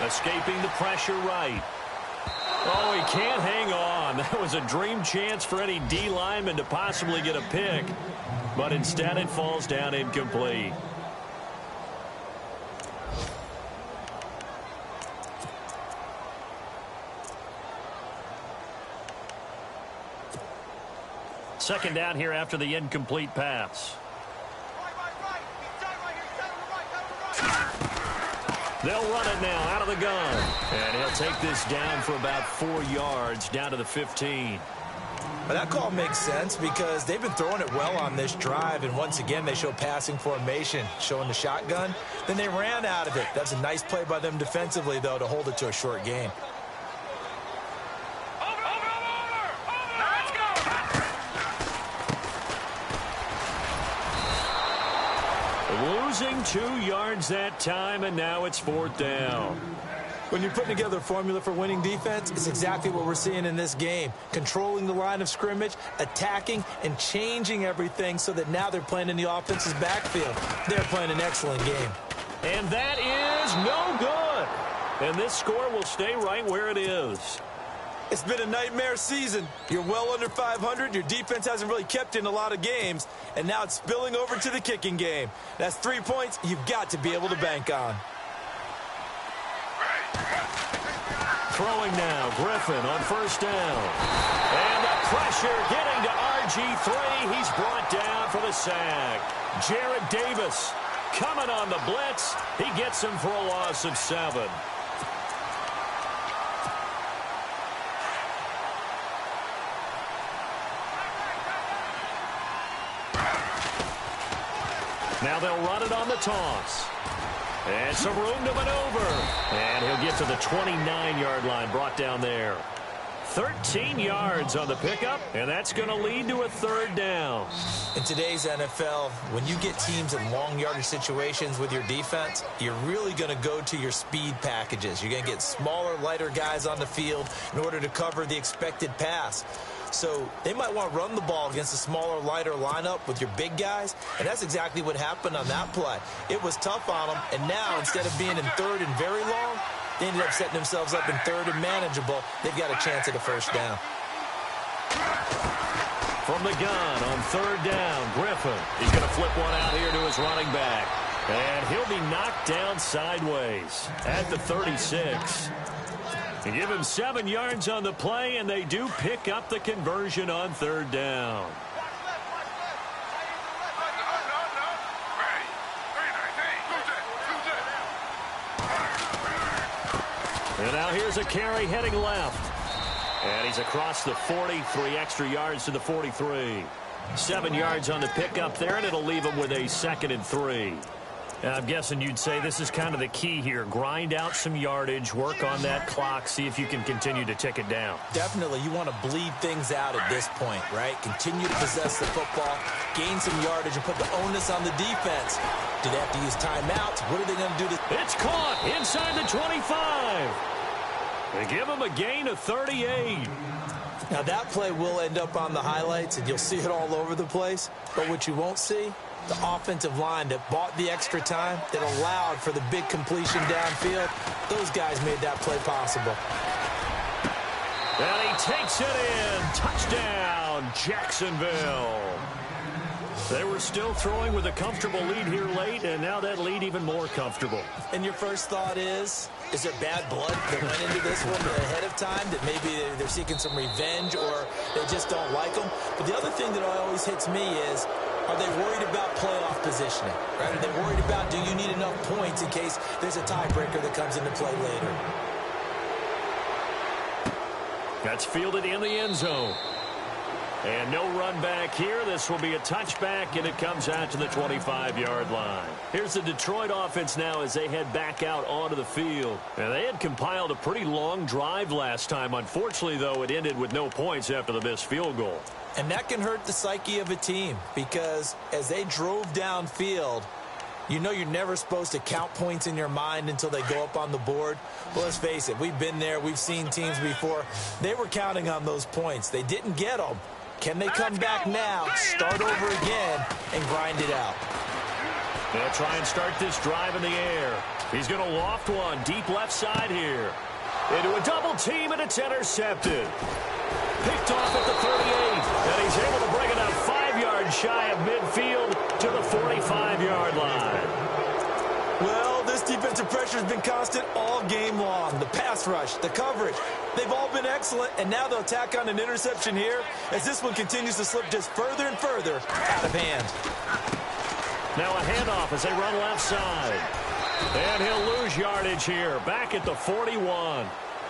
B: Escaping the pressure right. Oh, he can't hang on. That was a dream chance for any D lineman to possibly get a pick. But instead it falls down incomplete. Second down here after the incomplete pass. They'll run it now out of the gun. And he'll take this down for about 4 yards down to the 15.
C: But that call makes sense because they've been throwing it well on this drive. And once again, they show passing formation, showing the shotgun. Then they ran out of it. That's a nice play by them defensively, though, to hold it to a short game.
B: Losing 2 yards that time, and now it's 4th down.
C: When you're putting together a formula for winning defense, it's exactly what we're seeing in this game. Controlling the line of scrimmage, attacking, and changing everything so that now they're playing in the offense's backfield. They're playing an excellent game.
B: And that is no good. And this score will stay right where it is.
C: It's been a nightmare season. You're well under 500. Your defense hasn't really kept in a lot of games. And now it's spilling over to the kicking game. That's 3 points you've got to be able to bank on.
B: Throwing now, Griffin on first down. And the pressure getting to RG3. He's brought down for the sack. Jared Davis coming on the blitz. He gets him for a loss of 7. Now they'll run it on the toss. And some room to maneuver. And he'll get to the 29-yard line, brought down there. 13 yards on the pickup, and that's going to lead to a 3rd down.
C: In today's NFL, when you get teams in long yardage situations with your defense, you're really going to go to your speed packages. You're going to get smaller, lighter guys on the field in order to cover the expected pass. So they might want to run the ball against a smaller, lighter lineup with your big guys, and that's exactly what happened on that play. It was tough on them, and now instead of being in 3rd and very long, they ended up setting themselves up in 3rd and manageable. They've got a chance at a 1st down.
B: From the gun on 3rd down, Griffin. He's going to flip one out here to his running back. And he'll be knocked down sideways at the 36. They give him 7 yards on the play, and they do pick up the conversion on 3rd down. And now here's a carry heading left. And he's across the 40, 3 extra yards to the 43. 7 yards on the pickup there, and it'll leave him with a 2nd and 3. I'm guessing you'd say this is kind of the key here. Grind out some yardage, work on that clock, see if you can continue to tick it down.
C: Definitely. You want to bleed things out at this point, right? Continue to possess the football, gain some yardage, and put the onus on the defense. Do they have to use timeouts? What are they going to do?
B: It's caught inside the 25. They give him a gain of 38.
C: Now, that play will end up on the highlights, and you'll see it all over the place. But what you won't see, the offensive line that bought the extra time, that allowed for the big completion downfield, those guys made that play possible.
B: And he takes it in. Touchdown, Jacksonville. They were still throwing with a comfortable lead here late, and now that lead even more comfortable.
C: And your first thought is there bad blood that went into this one ahead of time, that maybe they're seeking some revenge or they just don't like them? But the other thing that always hits me is, are they worried about playoff positioning? Right? Are they worried about, do you need enough points in case there's a tiebreaker that comes into play later?
B: That's fielded in the end zone. And no run back here. This will be a touchback, and it comes out to the 25-yard line. Here's the Detroit offense now as they head back out onto the field. And they had compiled a pretty long drive last time. Unfortunately, though, it ended with no points after the missed field goal.
C: And that can hurt the psyche of a team because as they drove downfield, you know you're never supposed to count points in your mind until they go up on the board. Well, let's face it, we've been there. We've seen teams before. They were counting on those points. They didn't get them. Can they come back now, start over again, and grind it out?
B: They'll try and start this drive in the air. He's going to loft one deep left side here. Into a double team, and it's intercepted. Picked off at the 38, and he's able to bring it up 5 yards shy of midfield to the 45-yard line.
C: Well, this defensive pressure has been constant all game long. The pass rush, the coverage, they've all been excellent, and now they'll tack on an interception here as this one continues to slip just further and further out of hand.
B: Now a handoff as they run left side. And he'll lose yardage here, back at the 41.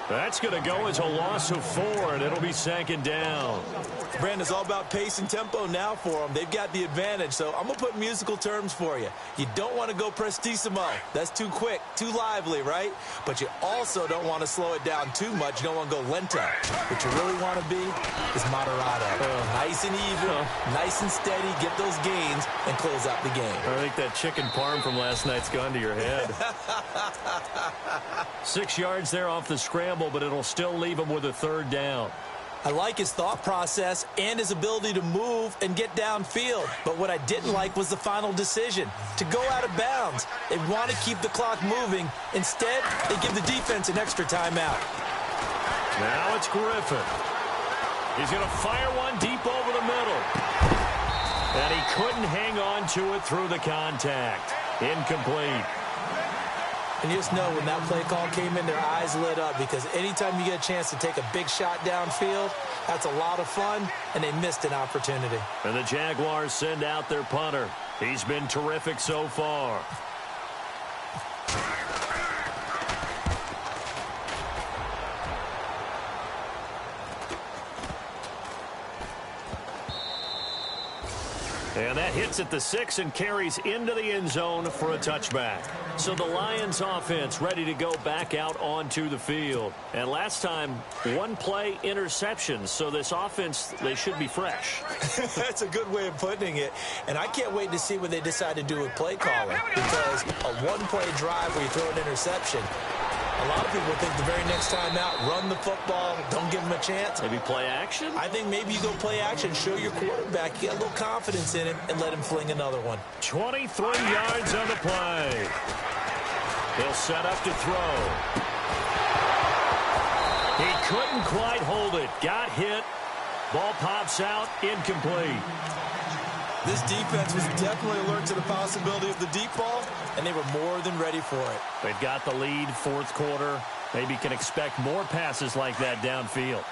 B: That's going to go as a loss of 4, and it'll be second down.
C: Brandon, it's all about pace and tempo now for them. They've got the advantage, so I'm going to put musical terms for you. You don't want to go prestissimo. That's too quick, too lively, right? But you also don't want to slow it down too much. You don't want to go lento. What you really want to be is moderato. Nice and even, nice and steady, get those gains, and close out the game.
B: I think that chicken parm from last night's gone to your head. 6 yards there off the scramble, but it'll still leave him with a third down.
C: I like his thought process and his ability to move and get downfield. But what I didn't like was the final decision, to go out of bounds. They want to keep the clock moving. Instead, they give the defense an extra timeout.
B: Now it's Griffin. He's going to fire one deep over the middle. And he couldn't hang on to it through the contact. Incomplete.
C: And you just know when that play call came in, their eyes lit up, because anytime you get a chance to take a big shot downfield, that's a lot of fun, and they missed an opportunity.
B: And the Jaguars send out their punter. He's been terrific so far. And that hits at the 6 and carries into the end zone for a touchback. So the Lions offense ready to go back out onto the field. And last time, one play interception. So this offense, they should be fresh.
C: That's a good way of putting it. And I can't wait to see what they decide to do with play calling. Because a one-play drive where you throw an interception, a lot of people think the very next time out, run the football, don't give them a chance.
B: Maybe play action?
C: I think maybe you go play action, show your quarterback, get a little confidence in him, and let him fling another one.
B: 23 yards on the play. He'll set up to throw. He couldn't quite hold it. Got hit. Ball pops out. Incomplete.
C: This defense was definitely alert to the possibility of the deep ball, and they were more than ready for it.
B: They've got the lead, fourth quarter. Maybe can expect more passes like that downfield.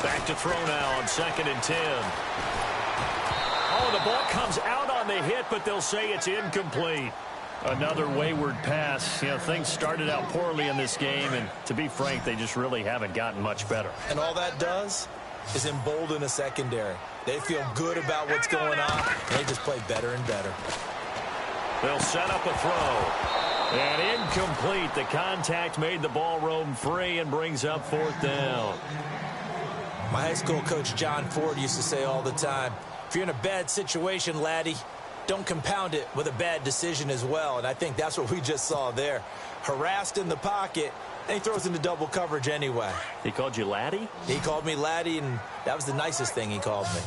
B: Back to throw now on 2nd and 10. Oh, the ball comes out on the hit, but they'll say it's incomplete. Another wayward pass. You know, things started out poorly in this game, and to be frank, they just really haven't gotten much better.
C: And all that does is embolden a secondary. They feel good about what's going on, and they just play better and better.
B: They'll set up a throw. And incomplete. The contact made the ball roam free and brings up 4th down.
C: My high school coach, John Ford, used to say all the time, if you're in a bad situation, laddie, don't compound it with a bad decision as well. And I think that's what we just saw there. Harassed in the pocket, and he throws into double coverage anyway.
B: He called you laddie?
C: He called me laddie, and that was the nicest thing he called me.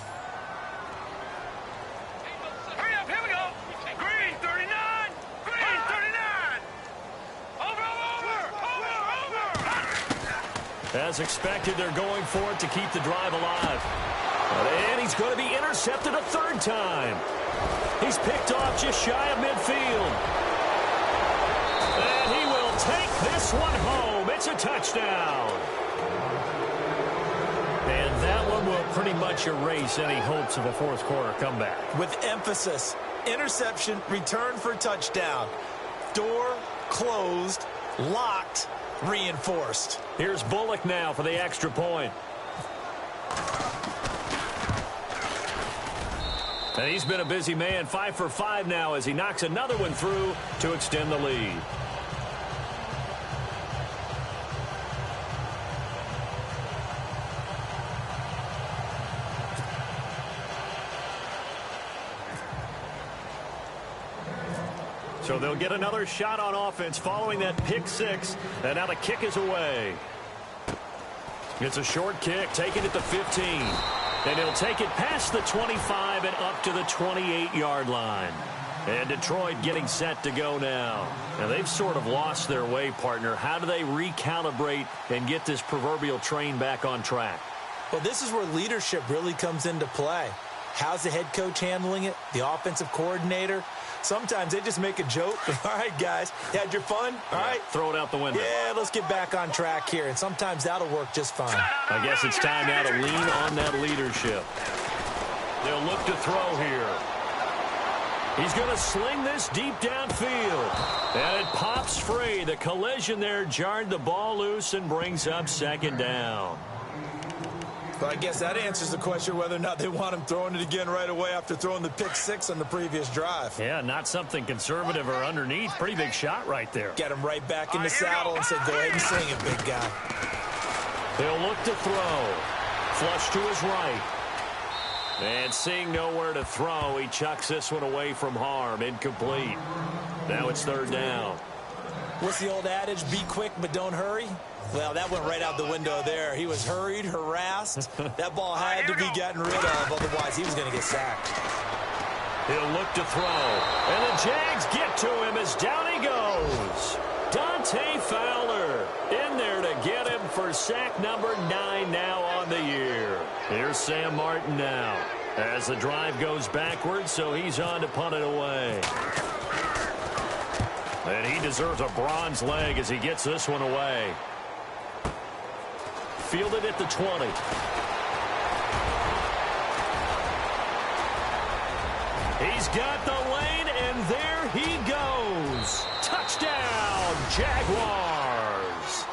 D: Hurry up, here we go. Green 39. Green 39. Over.
B: As expected, they're going for it to keep the drive alive. And he's going to be intercepted a 3rd time. He's picked off just shy of midfield. And he will take this one home. It's a touchdown. And that one will pretty much erase any hopes of a fourth quarter comeback.
C: With emphasis, interception, return for touchdown. Door closed, locked, reinforced.
B: Here's Bullock now for the extra point. And he's been a busy man, 5 for 5 now as he knocks another one through to extend the lead. So they'll get another shot on offense following that pick 6. And now the kick is away. It's a short kick, taken at the 15. And he'll take it past the 25 and up to the 28-yard line. And Detroit getting set to go now. Now, they've sort of lost their way, partner. How do they recalibrate and get this proverbial train back on track?
C: Well, this is where leadership really comes into play. How's the head coach handling it? The offensive coordinator? Sometimes they just make a joke. All right, guys, had your fun? All right.
B: Throw it out the window.
C: Yeah, let's get back on track here. And sometimes that'll work just fine.
B: I guess it's time now to lean on that leadership. They'll look to throw here. He's going to sling this deep downfield. And it pops free. The collision there jarred the ball loose and brings up second down.
C: But I guess that answers the question whether or not they want him throwing it again right away after throwing the pick six on the previous drive.
B: Yeah, not something conservative or underneath. Pretty big shot right there.
C: Get him right back in the saddle and say, go ahead and sling it, big guy.
B: He'll look to throw. Flush to his right. And seeing nowhere to throw, he chucks this one away from harm. Incomplete. Now it's third down.
C: What's the old adage? Be quick, but don't hurry? Well, that went right out the window there. He was hurried, harassed. That ball had to be gotten rid of, otherwise he was going to get sacked.
B: He'll look to throw. And the Jags get to him as down he goes. Dante Fowler in there to get him for sack number 9 now on the year. Here's Sam Martin now as the drive goes backwards, so he's on to punt it away. And he deserves a bronze leg as he gets this one away. Fielded at the 20. He's got the lane, and there he goes. Touchdown, Jaguars.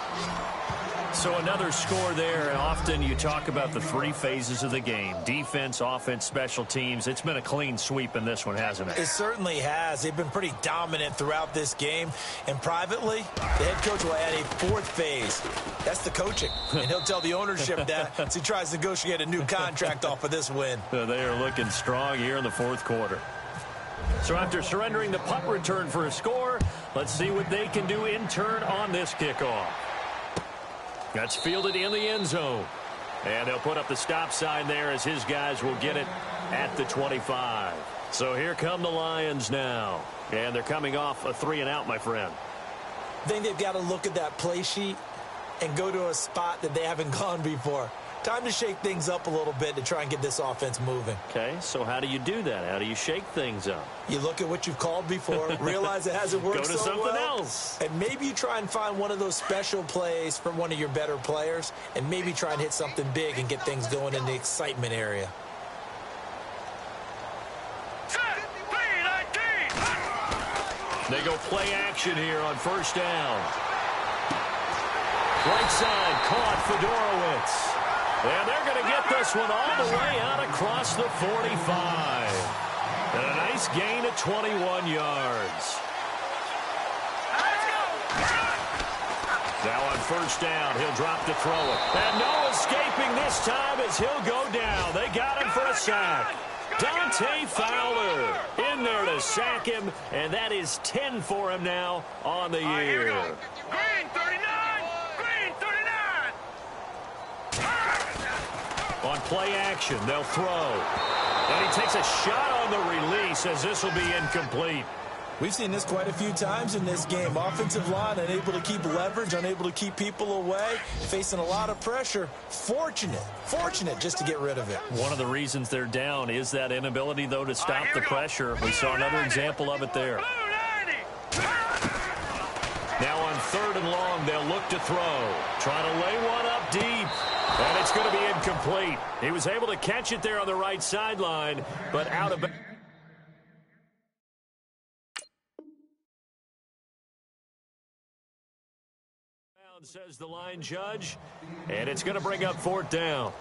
B: So another score there, and often you talk about the three phases of the game. Defense, offense, special teams. It's been a clean sweep in this one, hasn't it?
C: It certainly has. They've been pretty dominant throughout this game. And privately, the head coach will add a fourth phase. That's the coaching. And he'll tell the ownership that as he tries to negotiate a new contract off of this win.
B: They are looking strong here in the fourth quarter. So after surrendering the punt return for a score, let's see what they can do in turn on this kickoff. That's fielded in the end zone. And they'll put up the stop sign there as his guys will get it at the 25. So here come the Lions now. And they're coming off a 3-and-out, my friend.
C: I think they've got to look at that play sheet and go to a spot that they haven't gone before. Time to shake things up a little bit to try and get this offense moving.
B: Okay, so how do you do that? How do you shake things up?
C: You look at what you've called before, realize it hasn't worked
B: Go to
C: so
B: something
C: well,
B: else.
C: and maybe you try and find one of those special plays from one of your better players, and maybe try and hit something big and get things going in the excitement area.
B: They go play action here on first down. Right side, caught Fedorowicz. And they're going to get this one all the way out across the 45. And a nice gain of 21 yards. Now on first down, he'll drop to throw it. And no escaping this time as he'll go down. They got him for a sack. Dante Fowler in there to sack him, and that is 10 for him now on the year.
D: Green 39! Green 39!
B: On play action, they'll throw. And he takes a shot on the release as this will be incomplete.
C: We've seen this quite a few times in this game. Offensive line unable to keep leverage, unable to keep people away, facing a lot of pressure. Fortunate just to get rid of it.
B: One of the reasons they're down is that inability, though, to stop the pressure. We saw another example of it there. Now on third and long, they'll look to throw. Trying to lay one up deep. And it's going to be incomplete. He was able to catch it there on the right sideline, but out of bounds. Says the line judge, and it's going to bring up fourth down.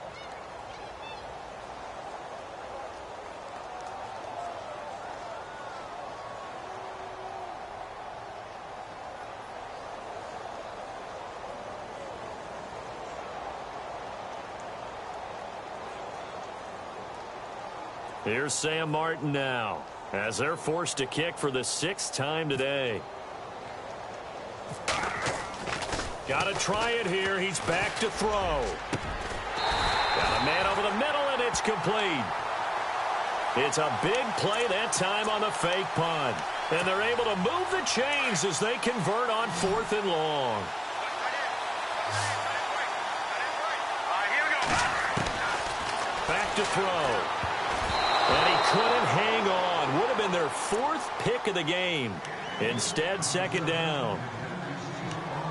B: Here's Sam Martin now as they're forced to kick for the 6th time today. Got to try it here. He's back to throw. Got a man over the middle, and it's complete. It's a big play that time on the fake punt. And they're able to move the chains as they convert on 4th and long. Back to throw. And he couldn't hang on. Would have been their 4th pick of the game. Instead, 2nd down.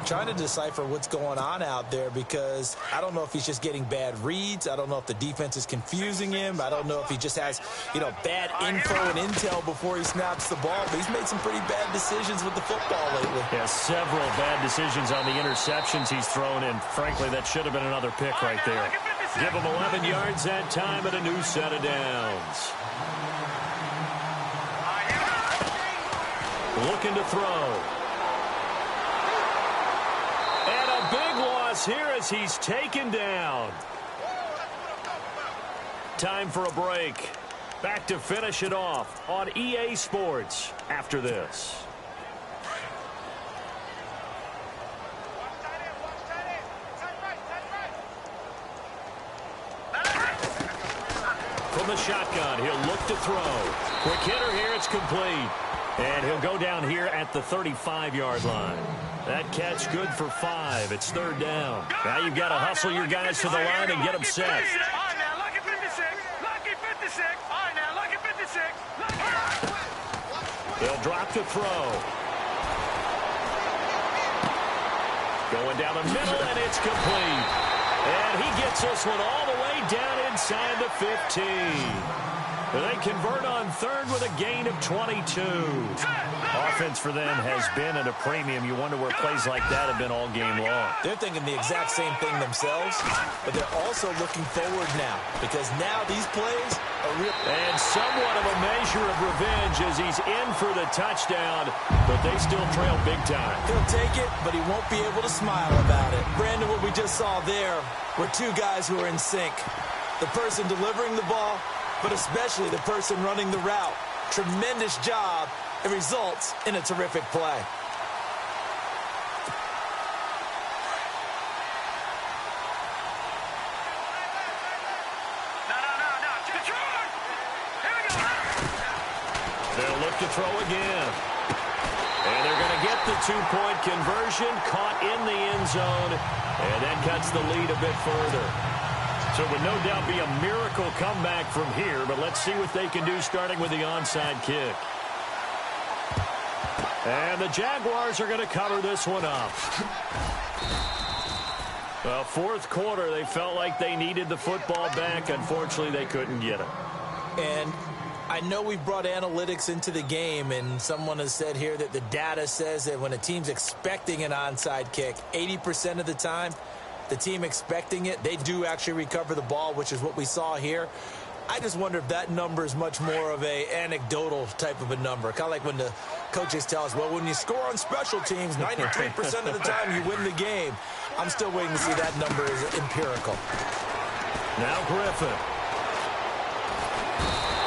C: Trying to decipher what's going on out there because I don't know if he's just getting bad reads. I don't know if the defense is confusing him. I don't know if he just has, bad info and intel before he snaps the ball. But he's made some pretty bad decisions with the football lately.
B: Yeah, several bad decisions on the interceptions he's thrown in. Frankly, that should have been another pick right there. Give him 11 yards that time and a new set of downs. Looking to throw. And a big loss here as he's taken down. Time for a break. Back to finish it off on EA Sports after this. From the shotgun, he'll look to throw. Quick hitter here, it's complete. And he'll go down here at the 35-yard line. That catch good for 5. It's 3rd down. Now you've got to hustle your guys to the line and get them set.
D: All right, now, lucky 56. Lucky 56. All right, now, lucky 56.
B: They'll drop to throw. Going down the middle, and it's complete. And he gets this one all the way down inside the 15. They convert on 3rd with a gain of 22. Offense for them has been at a premium. You wonder where plays like that have been all game long.
C: They're thinking the exact same thing themselves, but they're also looking forward now because now these plays are real.
B: And somewhat of a measure of revenge as he's in for the touchdown, but they still trail big time.
C: He'll take it, but he won't be able to smile about it. Brandon, what we just saw there were 2 guys who are in sync. The person delivering the ball, but especially the person running the route. Tremendous job. It results in a terrific play.
B: They'll look to throw again. And they're going to get the 2-point conversion, caught in the end zone, and that cuts the lead a bit further. So it would no doubt be a miracle comeback from here, but let's see what they can do starting with the onside kick. And the Jaguars are going to cover this one up. Well, 4th quarter, they felt like they needed the football back. Unfortunately, they couldn't get it.
C: And I know we've brought analytics into the game, and someone has said here that the data says that when a team's expecting an onside kick, 80% of the time, the team expecting it, they do actually recover the ball, which is what we saw here. I just wonder if that number is much more of a anecdotal type of a number. Kind of like when the coaches tell us, well, when you score on special teams, 93% of the time you win the game. I'm still waiting to see that number is empirical.
B: Now Griffin.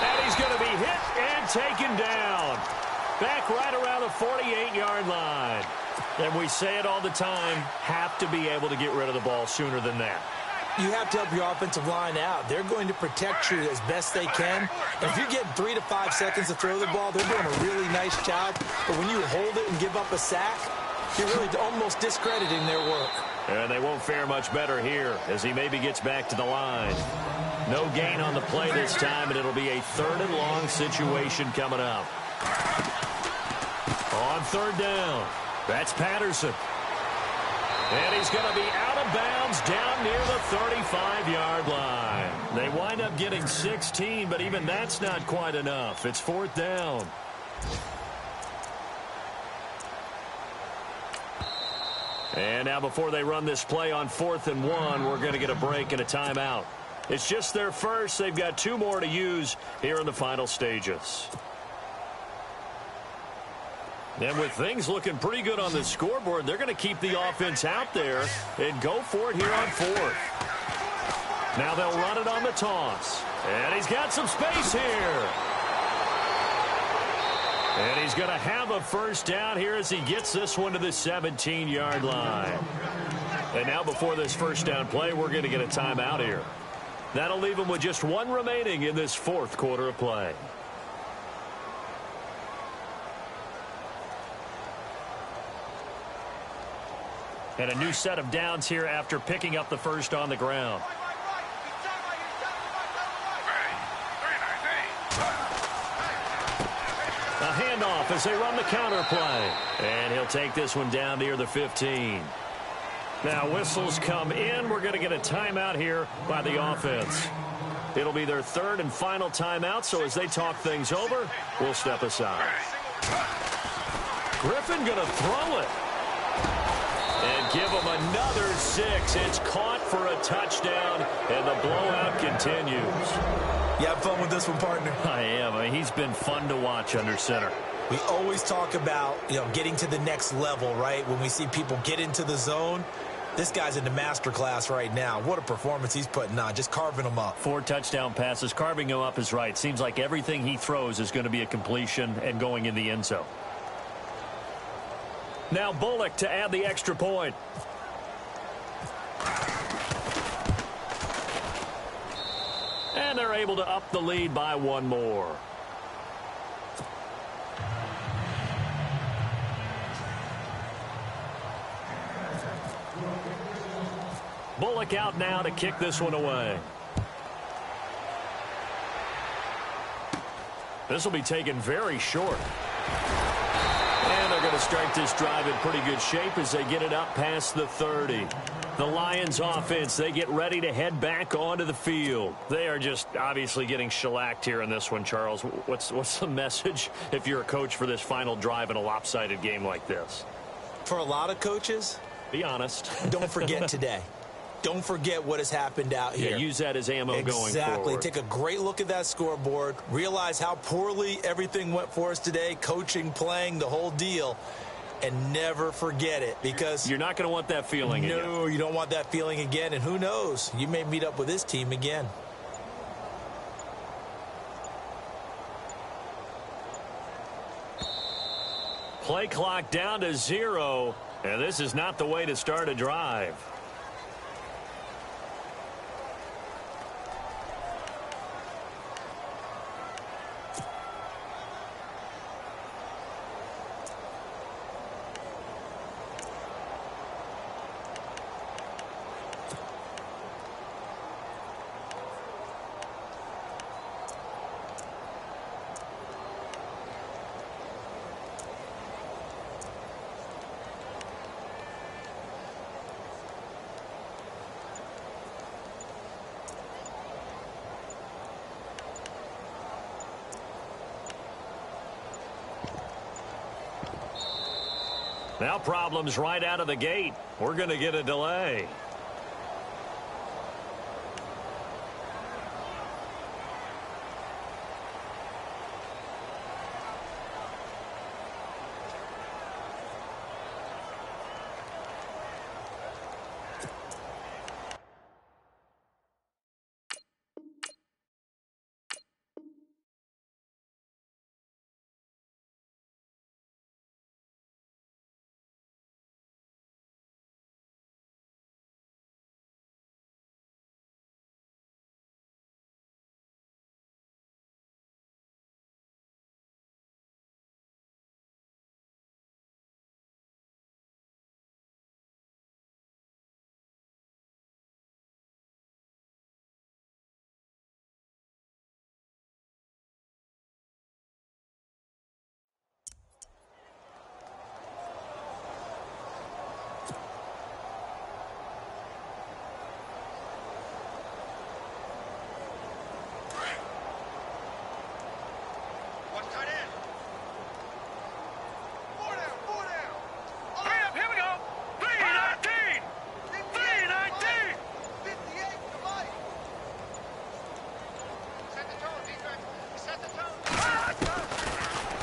B: And he's going to be hit and taken down. Back right around the 48-yard line. And we say it all the time, have to be able to get rid of the ball sooner than that.
C: You have to help your offensive line out. They're going to protect you as best they can. And if you get 3 to 5 seconds to throw the ball, they're doing a really nice job. But when you hold it and give up a sack, you're really almost discrediting their work.
B: And they won't fare much better here as he maybe gets back to the line. No gain on the play this time, and it'll be a 3rd and long situation coming up. On 3rd down, that's Patterson. And he's going to be out of bounds down near the 35-yard line. They wind up getting 16, but even that's not quite enough. It's 4th down. And now before they run this play on 4th and 1, we're going to get a break and a timeout. It's just their first. They've got 2 more to use here in the final stages. And with things looking pretty good on the scoreboard, they're going to keep the offense out there and go for it here on 4th. Now they'll run it on the toss. And he's got some space here. And he's going to have a first down here as he gets this one to the 17-yard line. And now before this first down play, we're going to get a timeout here. That'll leave them with just one remaining in this fourth quarter of play. And a new set of downs here after picking up the first on the ground. A handoff as they run the counter play. And he'll take this one down near the 15. Now whistles come in. We're going to get a timeout here by the offense. It'll be their third and final timeout, so as they talk things over, we'll step aside. Griffin going to throw it. And give him another 6. It's caught for a touchdown, and the blowout continues.
C: You have fun with this one, partner?
B: I am. I mean, he's been fun to watch under center.
C: We always talk about, getting to the next level, right? When we see people get into the zone, this guy's in the master class right now. What a performance he's putting on, just carving them up. 4 touchdown passes. Carving him up is right. Seems like everything he throws is going to be a completion and going in the end zone. Now Bullock to add the extra point. And they're able to up the lead by one more. Bullock out now to kick this one away. This will be taken very short. And they're going to start this drive in pretty good shape as they get it up past the 30. The Lions offense, they get ready to head back onto the field. They are just obviously getting shellacked here in this one, Charles. What's the message if you're a coach for this final drive in a lopsided game like this? For a lot of coaches,
B: be honest.
C: Don't forget today. Don't forget what has happened out here.
B: Yeah, use that as ammo going forward.
C: Exactly. Take a great look at that scoreboard. Realize how poorly everything went for us today. Coaching, playing, the whole deal. And never forget it, because
B: you're not going to want that feeling again.
C: No, you don't want that feeling again. And who knows? You may meet up with this team again.
B: Play clock down to 0. And this is not the way to start a drive. Now problems right out of the gate. We're going to get a delay.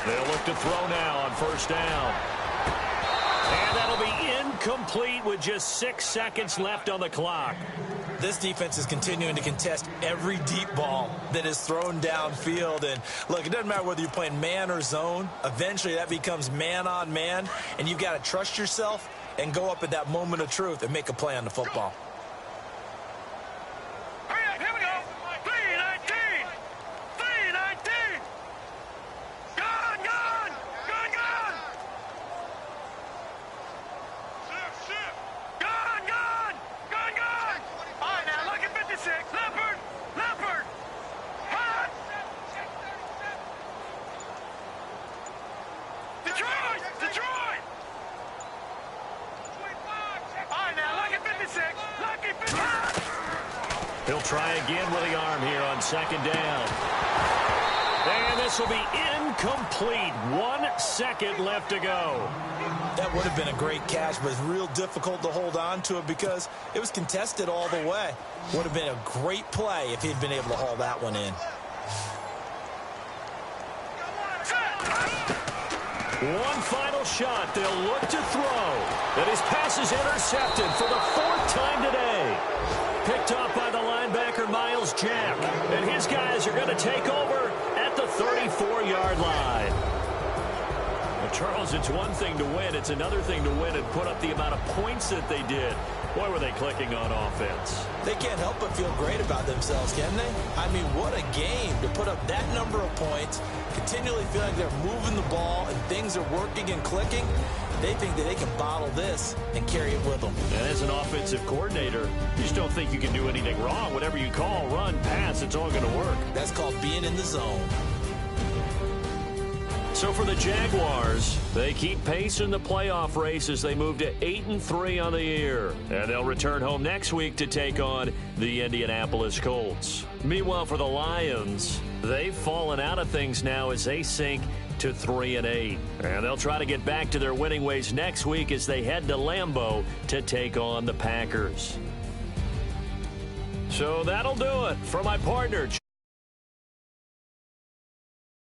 B: They'll look to throw now on first down. And that'll be incomplete with just 6 seconds left on the clock.
C: This defense is continuing to contest every deep ball that is thrown downfield. And look, it doesn't matter whether you're playing man or zone. Eventually that becomes man on man. And you've got to trust yourself and go up at that moment of truth and make a play on the football.
D: Hurry up, here we go.
B: He'll try again with the arm here on second down. And this will be incomplete. 1 second left to go.
C: That would have been a great catch, but it's real difficult to hold on to it because it was contested all the way. Would have been a great play if he'd been able to haul that one in.
B: One final shot. They'll look to throw. And his pass is intercepted for the 4th time today. Picked off by the linebacker, Miles Jack. And his guys are going to take over at the 34-yard line. Well, Charles, it's one thing to win. It's another thing to win and put up the amount of points that they did. Boy, were they clicking on offense.
C: They can't help but feel great about themselves, can they? I mean, what a game to put up that number of points, continually feeling like they're moving the ball and things are working and clicking. They think that they can bottle this and carry it with them.
B: And as an offensive coordinator, you just don't think you can do anything wrong. Whatever you call, run, pass, it's all going to work.
C: That's called being in the zone.
B: So for the Jaguars, they keep pace in the playoff race as they move to 8-3 on the year. And they'll return home next week to take on the Indianapolis Colts. Meanwhile, for the Lions, they've fallen out of things now as they sink to 3-8. And they'll try to get back to their winning ways next week as they head to Lambeau to take on the Packers. So that'll do it for my partner.